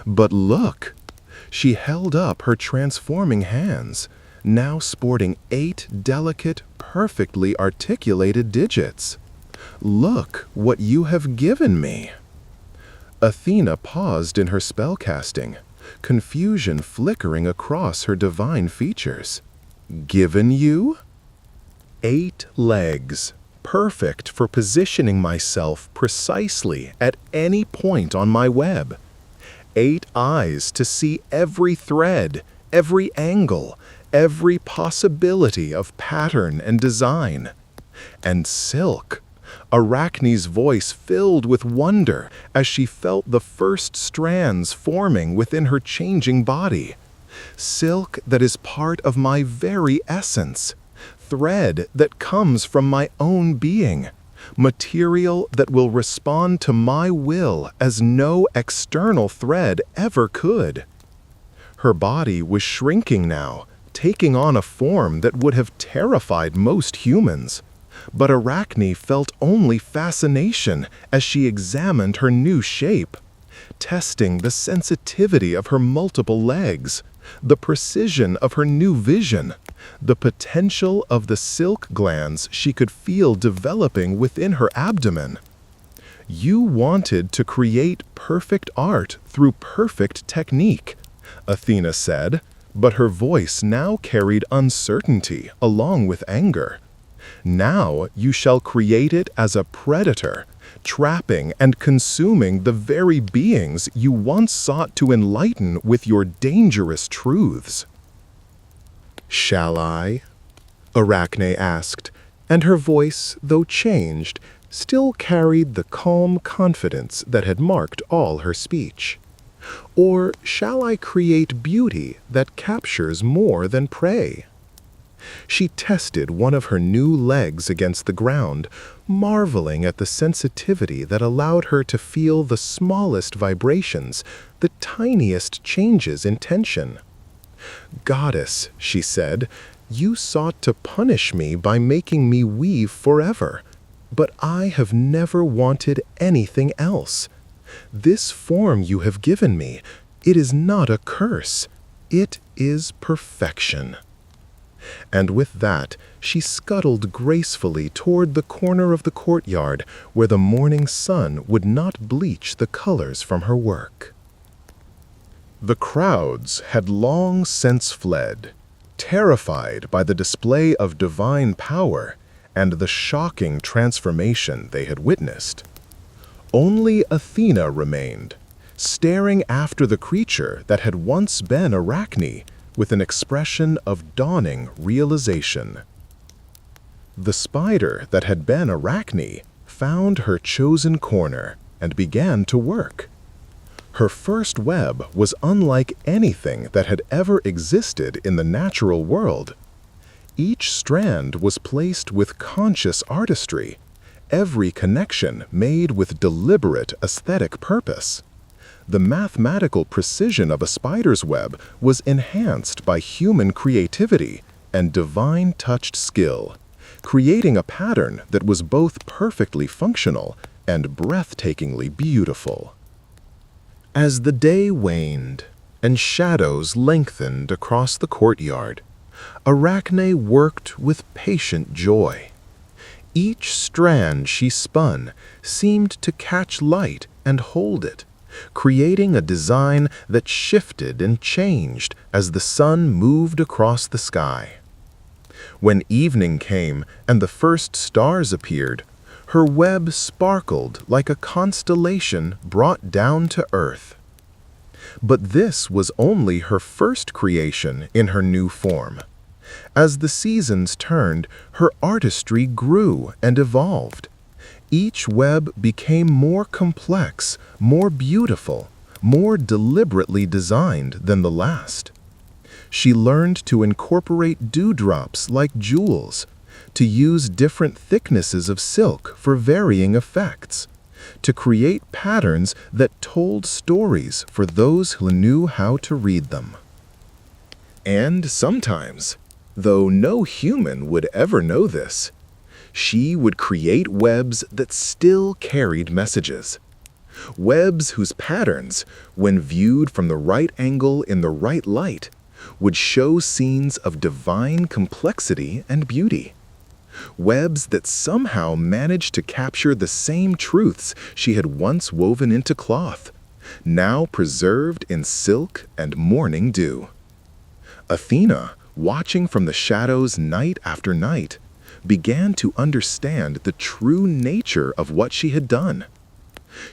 "But look!" She held up her transforming hands, now sporting 8 delicate, perfectly articulated digits. "Look what you have given me." Athena paused in her spellcasting, confusion flickering across her divine features. "Given you?" 8 legs, perfect for positioning myself precisely at any point on my web. 8 eyes to see every thread, every angle, every possibility of pattern and design. And silk. Arachne's voice filled with wonder as she felt the first strands forming within her changing body. Silk that is part of my very essence. Thread that comes from my own being. Material that will respond to my will as no external thread ever could. Her body was shrinking now, taking on a form that would have terrified most humans. But Arachne felt only fascination as she examined her new shape, testing the sensitivity of her multiple legs, the precision of her new vision, the potential of the silk glands she could feel developing within her abdomen. "You wanted to create perfect art through perfect technique," Athena said, but her voice now carried uncertainty along with anger. "Now you shall create it as a predator, trapping and consuming the very beings you once sought to enlighten with your dangerous truths." "Shall I?" Arachne asked, and her voice, though changed, still carried the calm confidence that had marked all her speech. Or shall I create beauty that captures more than prey? She tested one of her new legs against the ground, marveling at the sensitivity that allowed her to feel the smallest vibrations, the tiniest changes in tension. "Goddess," she said, "you sought to punish me by making me weave forever, but I have never wanted anything else. This form you have given me, it is not a curse, it is perfection." And with that, she scuttled gracefully toward the corner of the courtyard where the morning sun would not bleach the colors from her work. The crowds had long since fled, terrified by the display of divine power and the shocking transformation they had witnessed. Only Athena remained, staring after the creature that had once been Arachne with an expression of dawning realization. The spider that had been Arachne found her chosen corner and began to work. Her first web was unlike anything that had ever existed in the natural world. Each strand was placed with conscious artistry, every connection made with deliberate aesthetic purpose. The mathematical precision of a spider's web was enhanced by human creativity and divine-touched skill, creating a pattern that was both perfectly functional and breathtakingly beautiful. As the day waned and shadows lengthened across the courtyard, Arachne worked with patient joy. Each strand she spun seemed to catch light and hold it, creating a design that shifted and changed as the sun moved across the sky. When evening came and the first stars appeared, her web sparkled like a constellation brought down to earth. But this was only her first creation in her new form. As the seasons turned, her artistry grew and evolved. Each web became more complex, more beautiful, more deliberately designed than the last. She learned to incorporate dewdrops like jewels, to use different thicknesses of silk for varying effects, to create patterns that told stories for those who knew how to read them. And sometimes, though no human would ever know this, she would create webs that still carried messages. Webs whose patterns, when viewed from the right angle in the right light, would show scenes of divine complexity and beauty. Webs that somehow managed to capture the same truths she had once woven into cloth, now preserved in silk and morning dew. Athena, watching from the shadows night after night, began to understand the true nature of what she had done.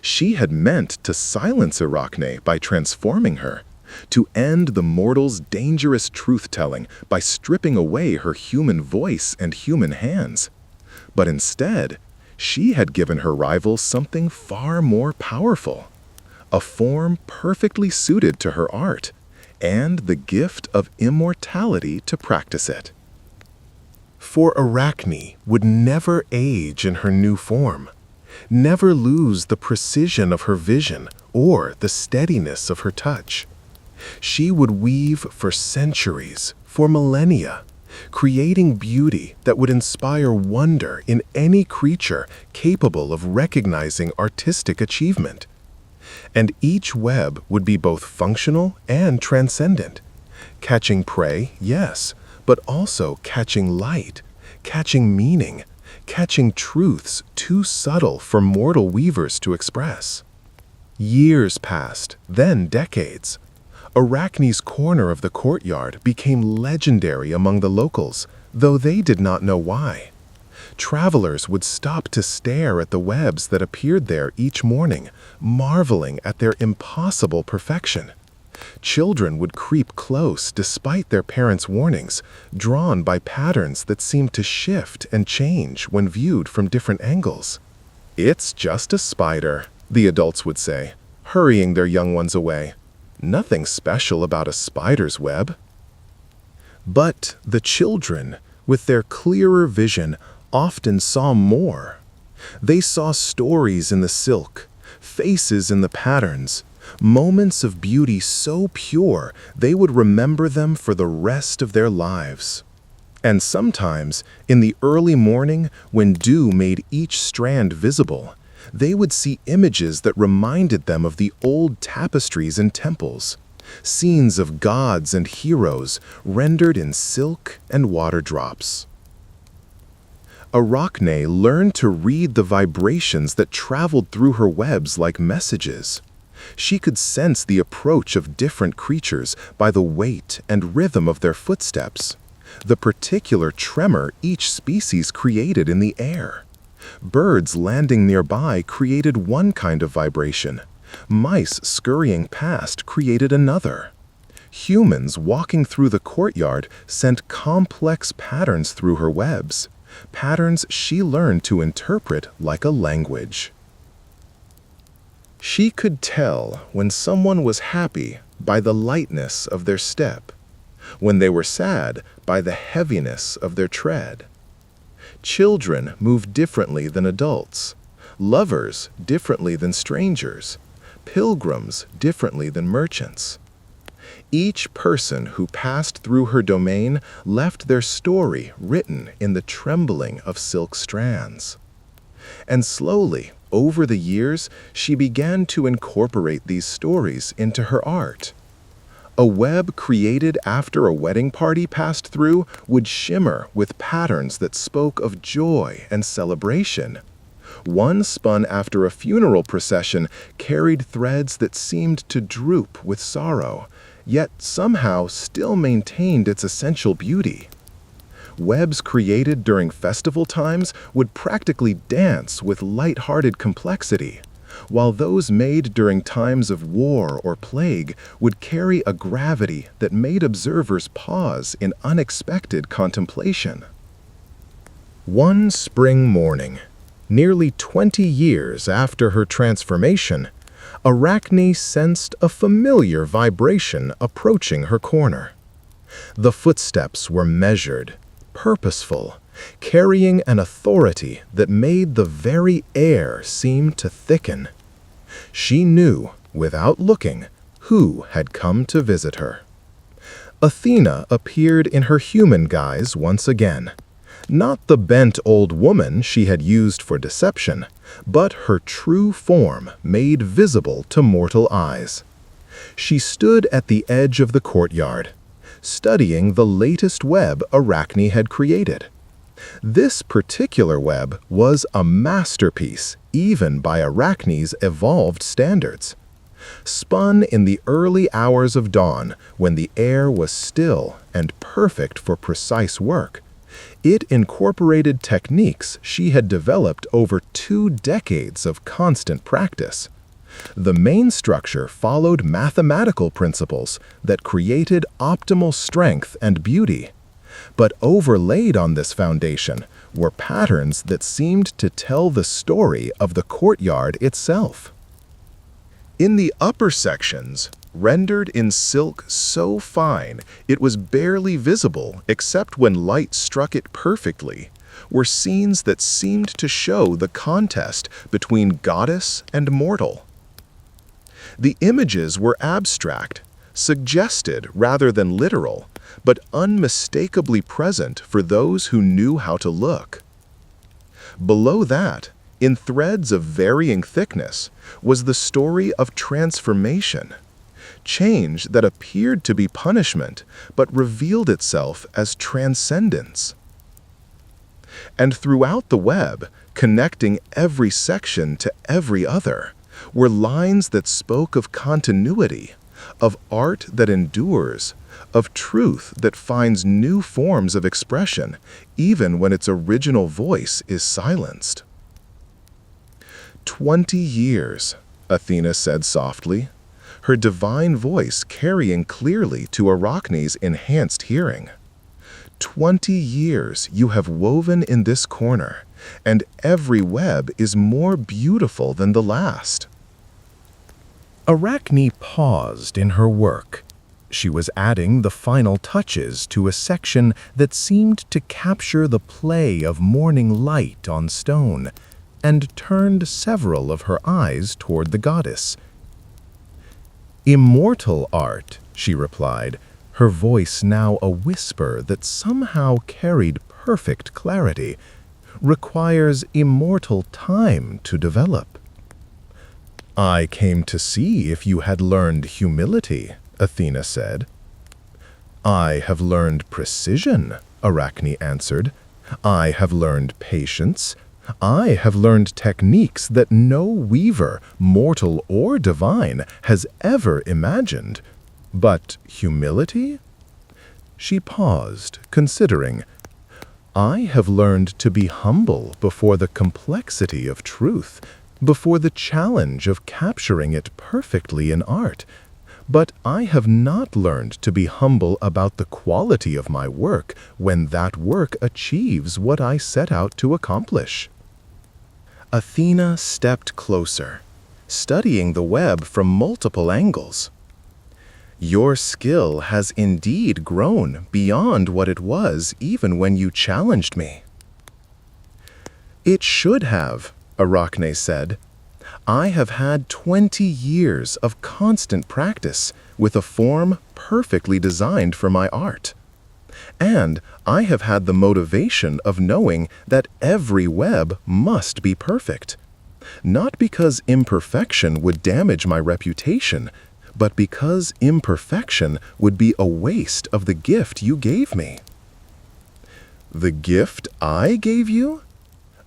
She had meant to silence Arachne by transforming her, to end the mortal's dangerous truth-telling by stripping away her human voice and human hands. But instead, she had given her rival something far more powerful, a form perfectly suited to her art, and the gift of immortality to practice it. For Arachne would never age in her new form, never lose the precision of her vision or the steadiness of her touch. She would weave for centuries, for millennia, creating beauty that would inspire wonder in any creature capable of recognizing artistic achievement. And each web would be both functional and transcendent, catching prey, yes, but also catching light, catching meaning, catching truths too subtle for mortal weavers to express. Years passed, then decades. Arachne's corner of the courtyard became legendary among the locals, though they did not know why. Travelers would stop to stare at the webs that appeared there each morning, marveling at their impossible perfection. Children would creep close despite their parents' warnings, drawn by patterns that seemed to shift and change when viewed from different angles. "It's just a spider," the adults would say, hurrying their young ones away. "Nothing special about a spider's web." But the children, with their clearer vision, often saw more. They saw stories in the silk, faces in the patterns, moments of beauty so pure they would remember them for the rest of their lives. And sometimes, in the early morning, when dew made each strand visible, they would see images that reminded them of the old tapestries and temples, scenes of gods and heroes rendered in silk and water drops. Arachne learned to read the vibrations that traveled through her webs like messages. She could sense the approach of different creatures by the weight and rhythm of their footsteps, the particular tremor each species created in the air. Birds landing nearby created one kind of vibration. Mice scurrying past created another. Humans walking through the courtyard sent complex patterns through her webs, patterns she learned to interpret like a language. She could tell when someone was happy by the lightness of their step, when they were sad by the heaviness of their tread. Children move differently than adults, lovers differently than strangers, pilgrims differently than merchants. Each person who passed through her domain left their story written in the trembling of silk strands. And slowly, over the years, she began to incorporate these stories into her art. A web created after a wedding party passed through would shimmer with patterns that spoke of joy and celebration. One spun after a funeral procession carried threads that seemed to droop with sorrow, yet somehow still maintained its essential beauty. Webs created during festival times would practically dance with light-hearted complexity, while those made during times of war or plague would carry a gravity that made observers pause in unexpected contemplation. One spring morning, nearly 20 years after her transformation, Arachne sensed a familiar vibration approaching her corner. The footsteps were measured, purposeful, carrying an authority that made the very air seem to thicken. She knew, without looking, who had come to visit her. Athena appeared in her human guise once again. Not the bent old woman she had used for deception, but her true form made visible to mortal eyes. She stood at the edge of the courtyard, studying the latest web Arachne had created. This particular web was a masterpiece, even by Arachne's evolved standards. Spun in the early hours of dawn, when the air was still and perfect for precise work, it incorporated techniques she had developed over 2 decades of constant practice. The main structure followed mathematical principles that created optimal strength and beauty. But overlaid on this foundation were patterns that seemed to tell the story of the courtyard itself. In the upper sections, rendered in silk so fine it was barely visible except when light struck it perfectly, were scenes that seemed to show the contest between goddess and mortal. The images were abstract, suggested rather than literal, but unmistakably present for those who knew how to look. Below that, in threads of varying thickness, was the story of transformation, change that appeared to be punishment but revealed itself as transcendence. And throughout the web, connecting every section to every other, were lines that spoke of continuity, of art that endures, of truth that finds new forms of expression, even when its original voice is silenced. 20 years, Athena said softly. her divine voice carrying clearly to Arachne's enhanced hearing. 20 years you have woven in this corner, and every web is more beautiful than the last. Arachne paused in her work. She was adding the final touches to a section that seemed to capture the play of morning light on stone, and turned several of her eyes toward the goddess. "Immortal art," she replied, her voice now a whisper that somehow carried perfect clarity, "requires immortal time to develop." "I came to see if you had learned humility," Athena said. "I have learned precision," Arachne answered. "I have learned patience. I have learned techniques that no weaver, mortal or divine, has ever imagined. But humility?" She paused, considering. "I have learned to be humble before the complexity of truth, before the challenge of capturing it perfectly in art. But I have not learned to be humble about the quality of my work when that work achieves what I set out to accomplish." Athena stepped closer, studying the web from multiple angles. "Your skill has indeed grown beyond what it was even when you challenged me." "It should have," Arachne said. "I have had 20 years of constant practice with a form perfectly designed for my art. And I have had the motivation of knowing that every web must be perfect. Not because imperfection would damage my reputation, but because imperfection would be a waste of the gift you gave me." "The gift I gave you?"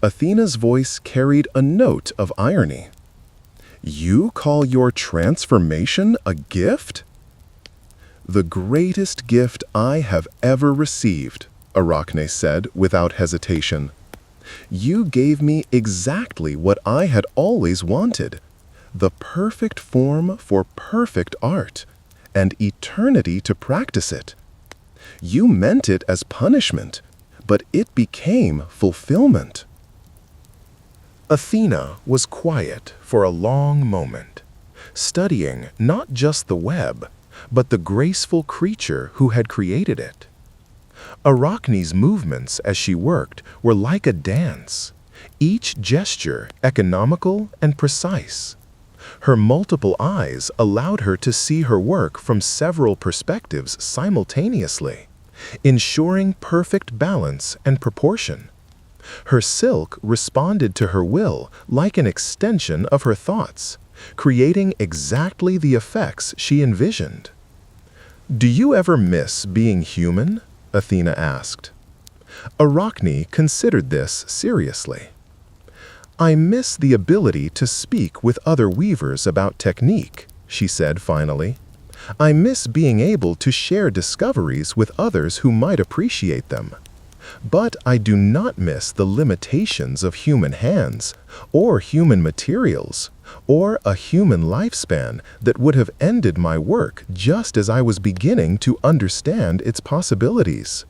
Athena's voice carried a note of irony. "You call your transformation a gift?" "The greatest gift I have ever received," Arachne said without hesitation. "You gave me exactly what I had always wanted, the perfect form for perfect art, and eternity to practice it. You meant it as punishment, but it became fulfillment." Athena was quiet for a long moment, studying not just the web, but the graceful creature who had created it. Arachne's movements as she worked were like a dance, each gesture economical and precise. Her multiple eyes allowed her to see her work from several perspectives simultaneously, ensuring perfect balance and proportion. Her silk responded to her will like an extension of her thoughts, creating exactly the effects she envisioned. "Do you ever miss being human?" Athena asked. Arachne considered this seriously. "I miss the ability to speak with other weavers about technique," she said finally. "I miss being able to share discoveries with others who might appreciate them. But I do not miss the limitations of human hands, or human materials, or a human lifespan that would have ended my work just as I was beginning to understand its possibilities."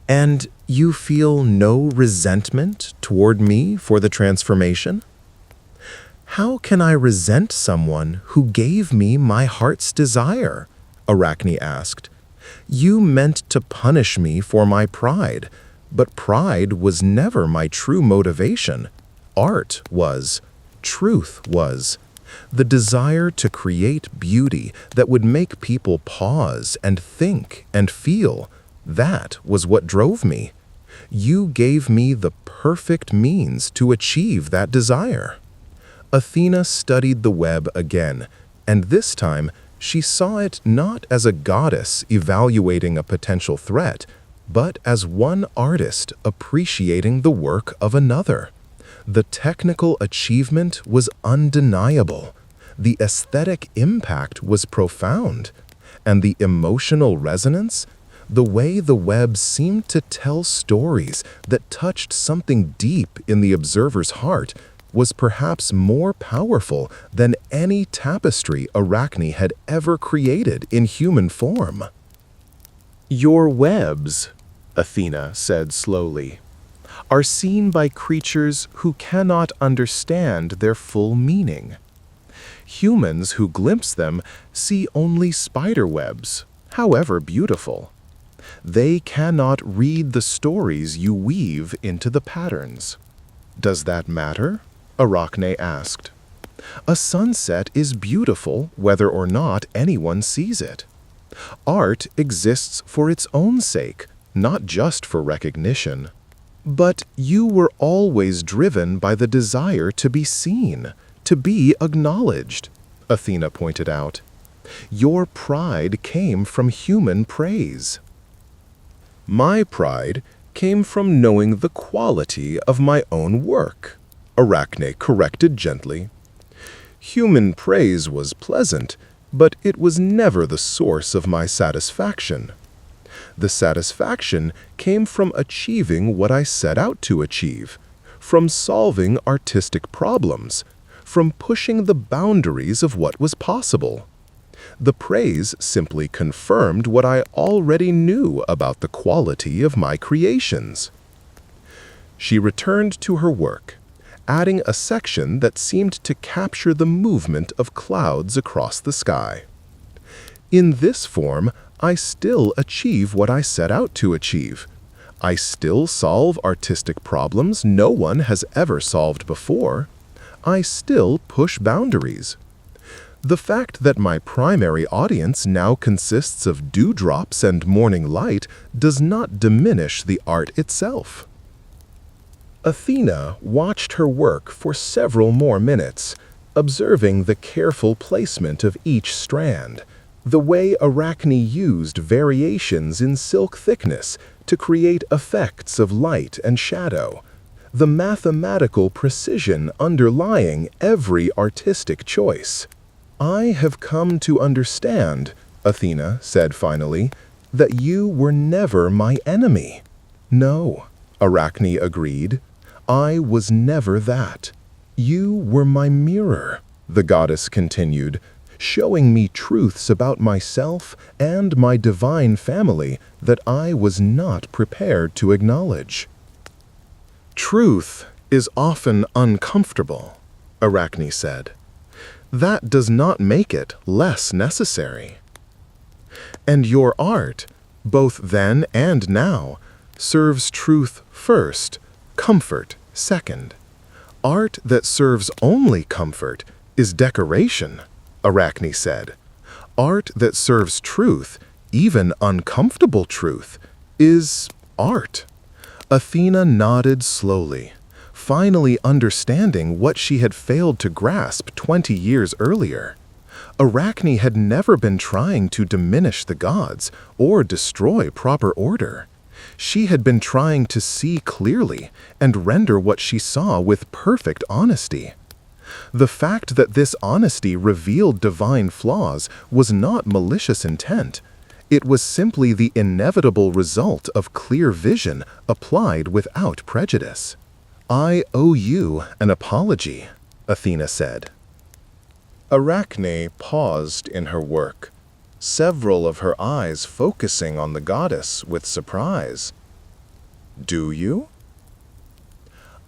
"And you feel no resentment toward me for the transformation?" "How can I resent someone who gave me my heart's desire?" Arachne asked. "You meant to punish me for my pride, but pride was never my true motivation. Art was. Truth was. The desire to create beauty that would make people pause and think and feel. That was what drove me. You gave me the perfect means to achieve that desire." Athena studied the web again, and this time she saw it not as a goddess evaluating a potential threat, but as one artist appreciating the work of another. The technical achievement was undeniable, the aesthetic impact was profound, and the emotional resonance, the way the web seemed to tell stories that touched something deep in the observer's heart, was perhaps more powerful than any tapestry Arachne had ever created in human form. "Your webs," Athena said slowly, "are seen by creatures who cannot understand their full meaning. Humans who glimpse them see only spider webs, however beautiful. They cannot read the stories you weave into the patterns." "Does that matter?" Arachne asked. "A sunset is beautiful whether or not anyone sees it. Art exists for its own sake, not just for recognition. But you were always driven by the desire to be seen, to be acknowledged," Athena pointed out. "Your pride came from human praise." "My pride came from knowing the quality of my own work," Arachne corrected gently. "Human praise was pleasant, but it was never the source of my satisfaction. The satisfaction came from achieving what I set out to achieve, from solving artistic problems, from pushing the boundaries of what was possible. The praise simply confirmed what I already knew about the quality of my creations." She returned to her work, adding a section that seemed to capture the movement of clouds across the sky. "In this form, I still achieve what I set out to achieve. I still solve artistic problems no one has ever solved before. I still push boundaries. The fact that my primary audience now consists of dewdrops and morning light does not diminish the art itself." Athena watched her work for several more minutes, observing the careful placement of each strand, the way Arachne used variations in silk thickness to create effects of light and shadow, the mathematical precision underlying every artistic choice. "I have come to understand," Athena said finally, "that you were never my enemy." "No," Arachne agreed. "I was never that. You were my mirror," the goddess continued, "showing me truths about myself and my divine family that I was not prepared to acknowledge." "Truth is often uncomfortable," Arachne said. "That does not make it less necessary. And your art, both then and now, serves truth first, comfort second. Art that serves only comfort is decoration," Arachne said. "Art that serves truth, even uncomfortable truth, is art." Athena nodded slowly, finally understanding what she had failed to grasp 20 years earlier. Arachne had never been trying to diminish the gods or destroy proper order. She had been trying to see clearly and render what she saw with perfect honesty. The fact that this honesty revealed divine flaws was not malicious intent. It was simply the inevitable result of clear vision applied without prejudice. "I owe you an apology," Athena said. Arachne paused in her work, several of her eyes focusing on the goddess with surprise. "Do you?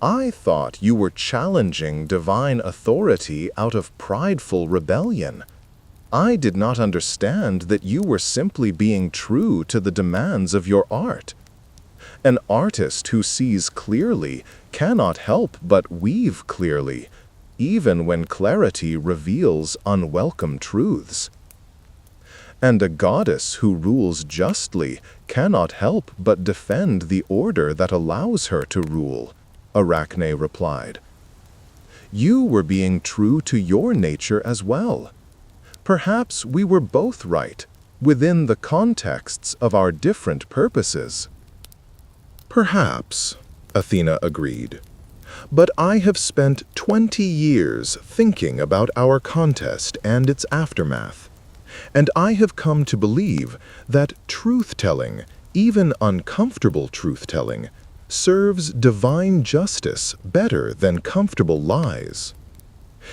I thought you were challenging divine authority out of prideful rebellion. I did not understand that you were simply being true to the demands of your art. An artist who sees clearly cannot help but weave clearly, even when clarity reveals unwelcome truths. And a goddess who rules justly cannot help but defend the order that allows her to rule," Arachne replied. "You were being true to your nature as well. Perhaps we were both right, within the contexts of our different purposes." "Perhaps," Athena agreed. "But I have spent 20 years thinking about our contest and its aftermath. And I have come to believe that truth-telling, even uncomfortable truth-telling, serves divine justice better than comfortable lies.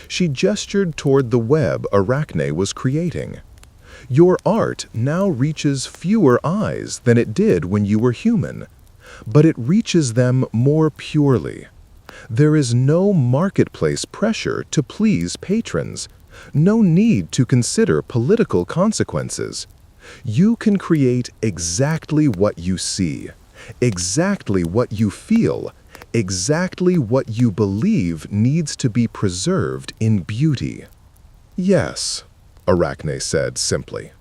She gestured toward the web Arachne was creating. Your art now reaches fewer eyes than it did when you were human, but it reaches them more purely. There is no marketplace pressure to please patrons, no need to consider political consequences. You can create exactly what you see, exactly what you feel, exactly what you believe needs to be preserved in beauty. Yes, Arachne said simply.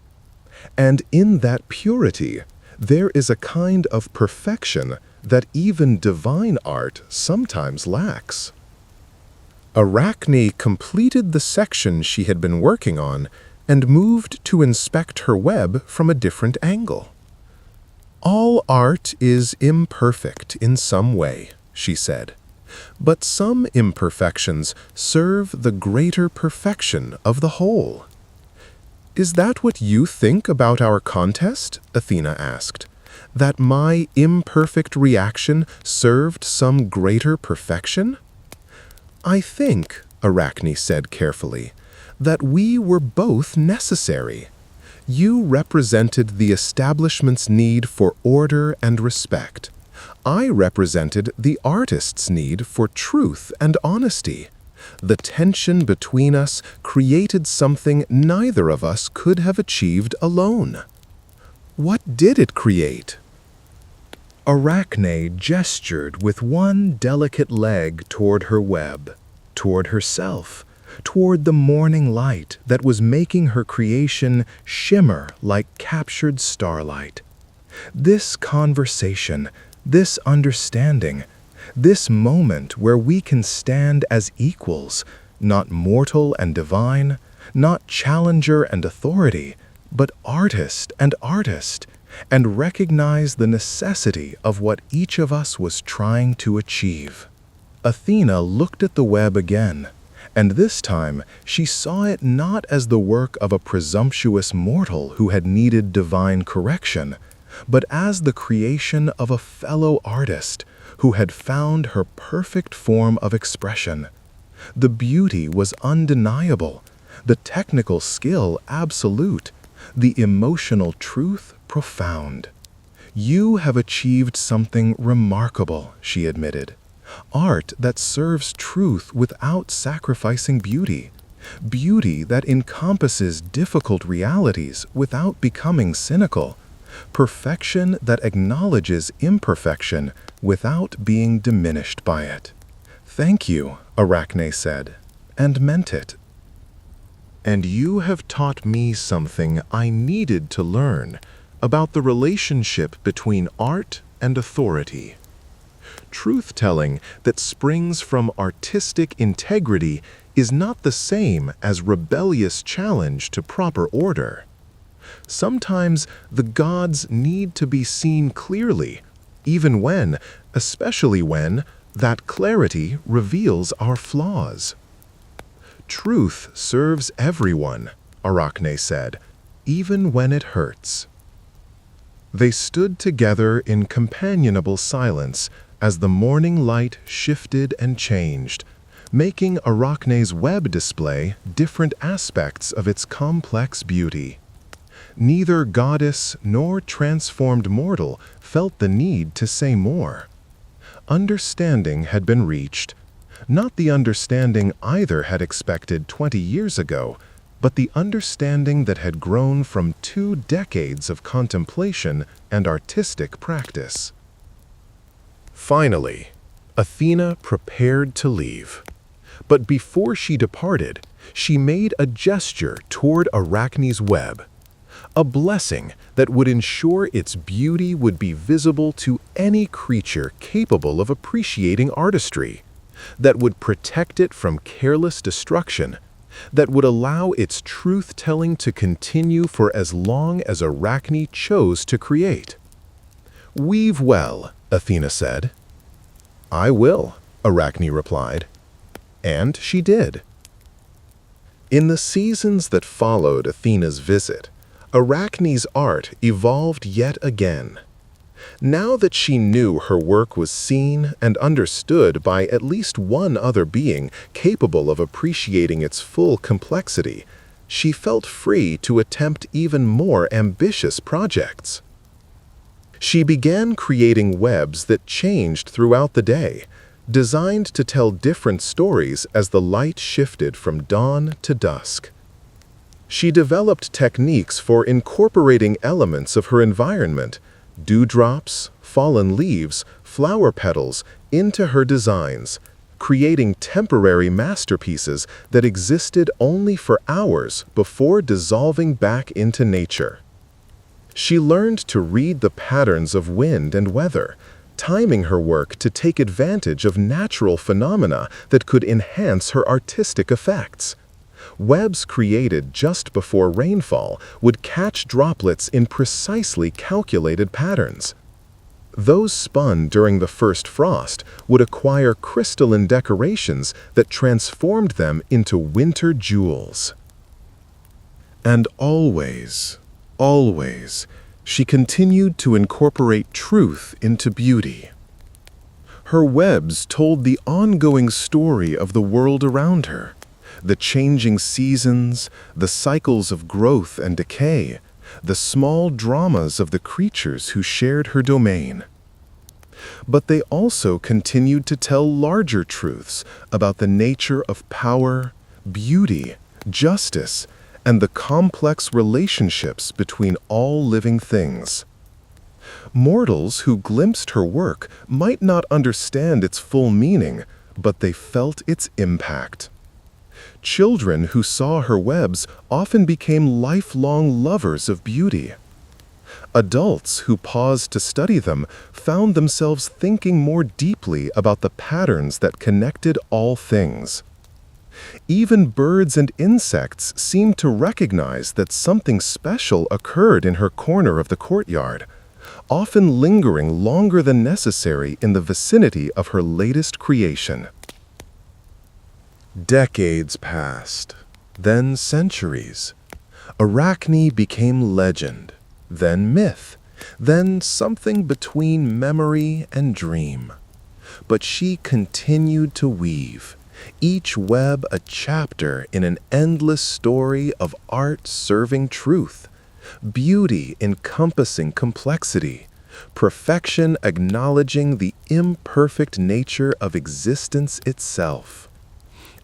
And in that purity, there is a kind of perfection that even divine art sometimes lacks. Arachne completed the section she had been working on and moved to inspect her web from a different angle. All art is imperfect in some way, she said, but some imperfections serve the greater perfection of the whole. Is that what you think about our contest? Athena asked. That my imperfect reaction served some greater perfection? I think, Arachne said carefully, that we were both necessary. You represented the establishment's need for order and respect. I represented the artist's need for truth and honesty. The tension between us created something neither of us could have achieved alone. What did it create? Arachne gestured with one delicate leg toward her web, toward herself, toward the morning light that was making her creation shimmer like captured starlight. This conversation, this understanding, this moment where we can stand as equals, not mortal and divine, not challenger and authority, but artist, and recognize the necessity of what each of us was trying to achieve. Athena looked at the web again, and this time she saw it not as the work of a presumptuous mortal who had needed divine correction, but as the creation of a fellow artist who had found her perfect form of expression. The beauty was undeniable, the technical skill absolute, the emotional truth profound. You have achieved something remarkable, she admitted. Art that serves truth without sacrificing beauty. Beauty that encompasses difficult realities without becoming cynical. Perfection that acknowledges imperfection without being diminished by it. Thank you, Arachne said, and meant it. And you have taught me something I needed to learn about the relationship between art and authority. Truth-telling that springs from artistic integrity is not the same as rebellious challenge to proper order. Sometimes the gods need to be seen clearly, even when, especially when, that clarity reveals our flaws. Truth serves everyone, Arachne said, even when it hurts. They stood together in companionable silence as the morning light shifted and changed, making Arachne's web display different aspects of its complex beauty. Neither goddess nor transformed mortal felt the need to say more. Understanding had been reached, not the understanding either had expected 20 years ago, but the understanding that had grown from 2 decades of contemplation and artistic practice. Finally, Athena prepared to leave. But before she departed, she made a gesture toward Arachne's web, a blessing that would ensure its beauty would be visible to any creature capable of appreciating artistry, that would protect it from careless destruction, that would allow its truth-telling to continue for as long as Arachne chose to create. "Weave well," Athena said. "I will," Arachne replied. And she did. In the seasons that followed Athena's visit, Arachne's art evolved yet again. Now that she knew her work was seen and understood by at least one other being capable of appreciating its full complexity, she felt free to attempt even more ambitious projects. She began creating webs that changed throughout the day, designed to tell different stories as the light shifted from dawn to dusk. She developed techniques for incorporating elements of her environment, dewdrops, fallen leaves, flower petals, into her designs, creating temporary masterpieces that existed only for hours before dissolving back into nature. She learned to read the patterns of wind and weather, timing her work to take advantage of natural phenomena that could enhance her artistic effects. Webs created just before rainfall would catch droplets in precisely calculated patterns. Those spun during the first frost would acquire crystalline decorations that transformed them into winter jewels. And always, she continued to incorporate truth into beauty. Her webs told the ongoing story of the world around her, the changing seasons, the cycles of growth and decay, the small dramas of the creatures who shared her domain. But they also continued to tell larger truths about the nature of power, beauty, justice, and the complex relationships between all living things. Mortals who glimpsed her work might not understand its full meaning, but they felt its impact. Children who saw her webs often became lifelong lovers of beauty. Adults who paused to study them found themselves thinking more deeply about the patterns that connected all things. Even birds and insects seemed to recognize that something special occurred in her corner of the courtyard, often lingering longer than necessary in the vicinity of her latest creation. Decades passed, then centuries. Arachne became legend, then myth, then something between memory and dream. But she continued to weave, each web a chapter in an endless story of art serving truth, beauty encompassing complexity, perfection acknowledging the imperfect nature of existence itself.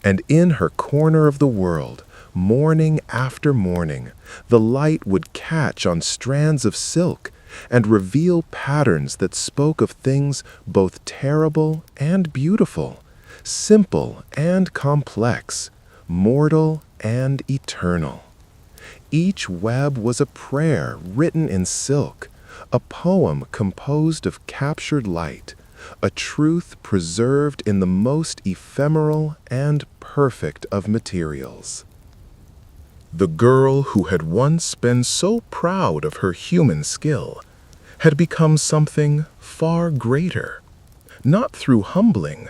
And in her corner of the world, morning after morning, the light would catch on strands of silk and reveal patterns that spoke of things both terrible and beautiful, simple and complex, mortal and eternal. Each web was a prayer written in silk, a poem composed of captured light, a truth preserved in the most ephemeral and perfect of materials. The girl who had once been so proud of her human skill had become something far greater, not through humbling,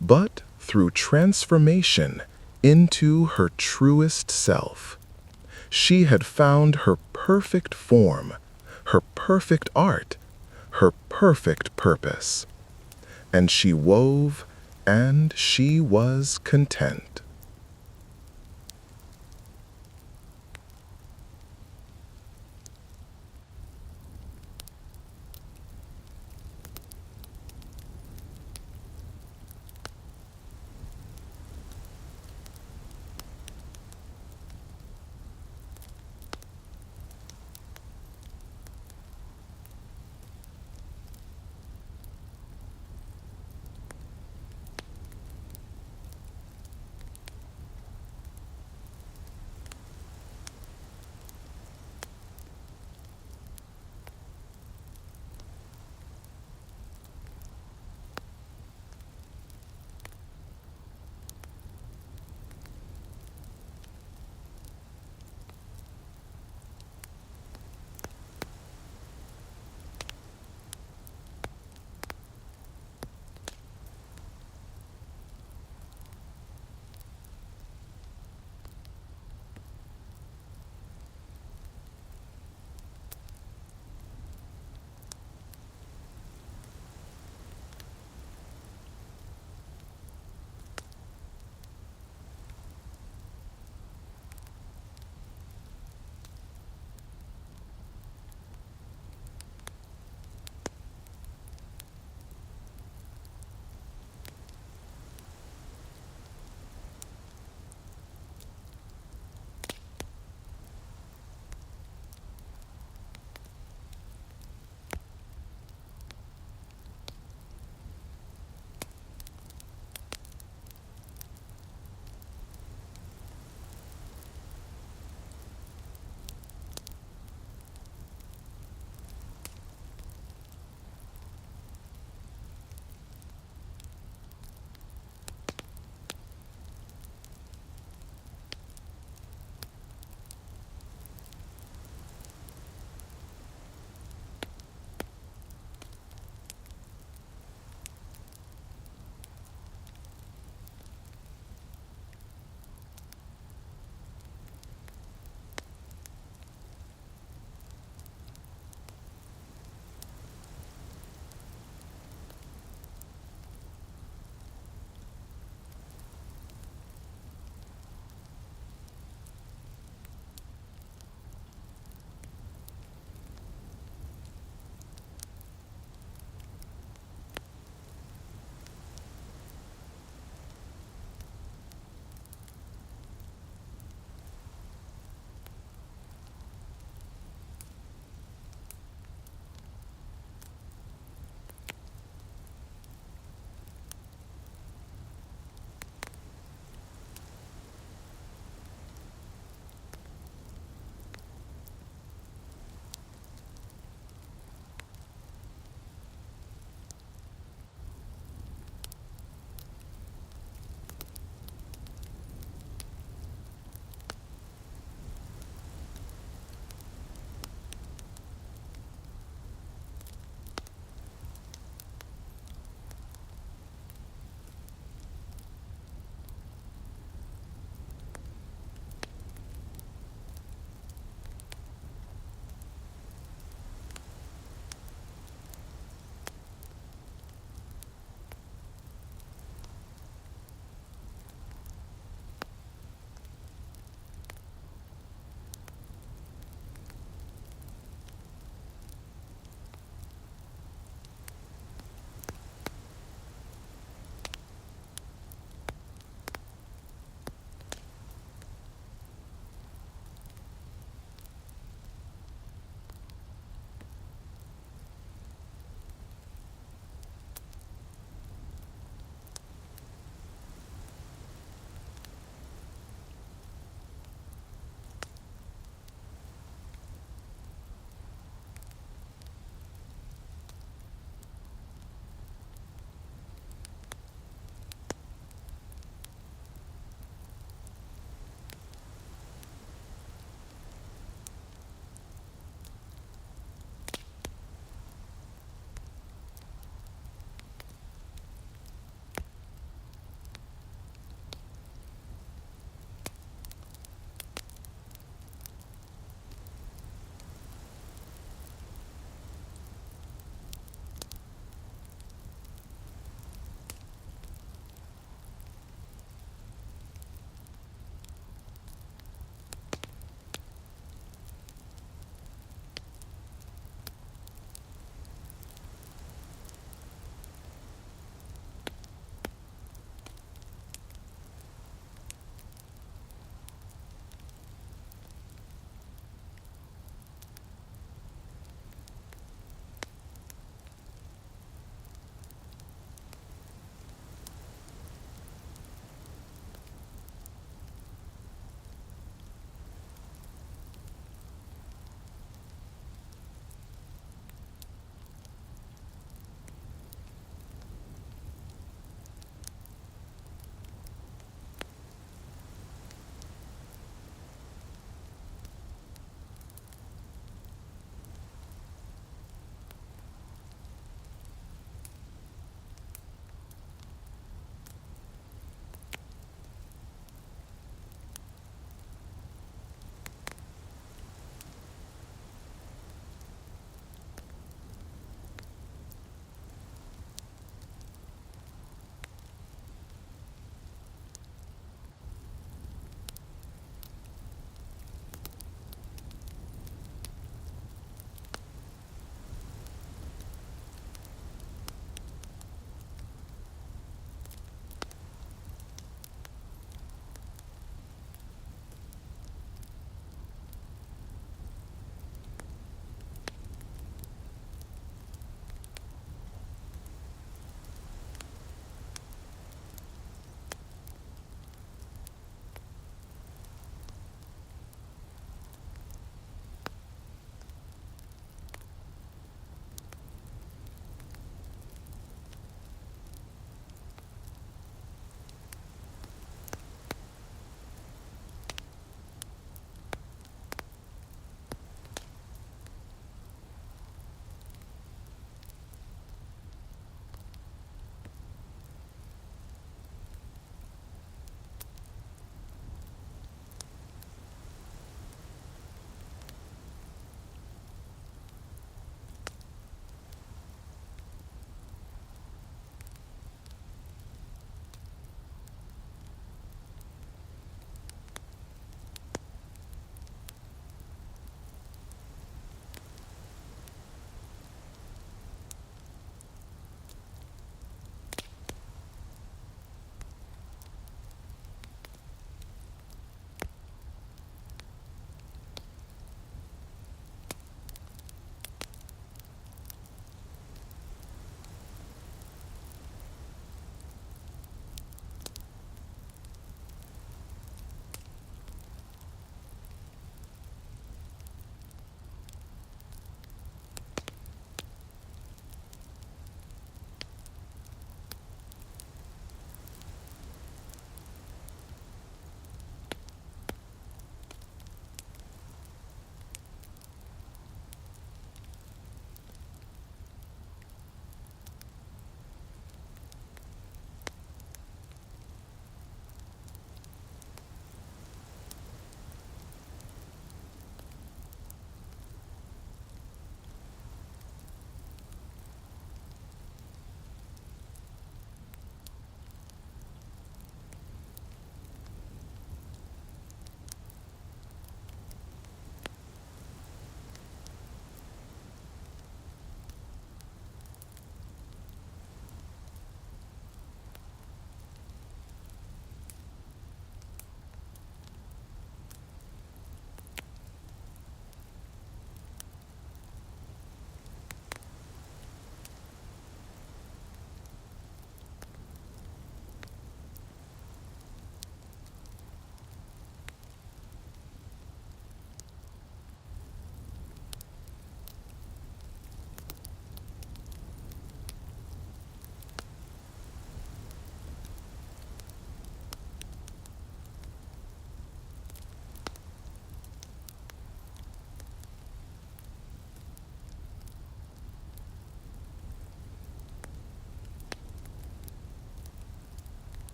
but through transformation into her truest self. She had found her perfect form, her perfect art, her perfect purpose. And she wove, and she was content.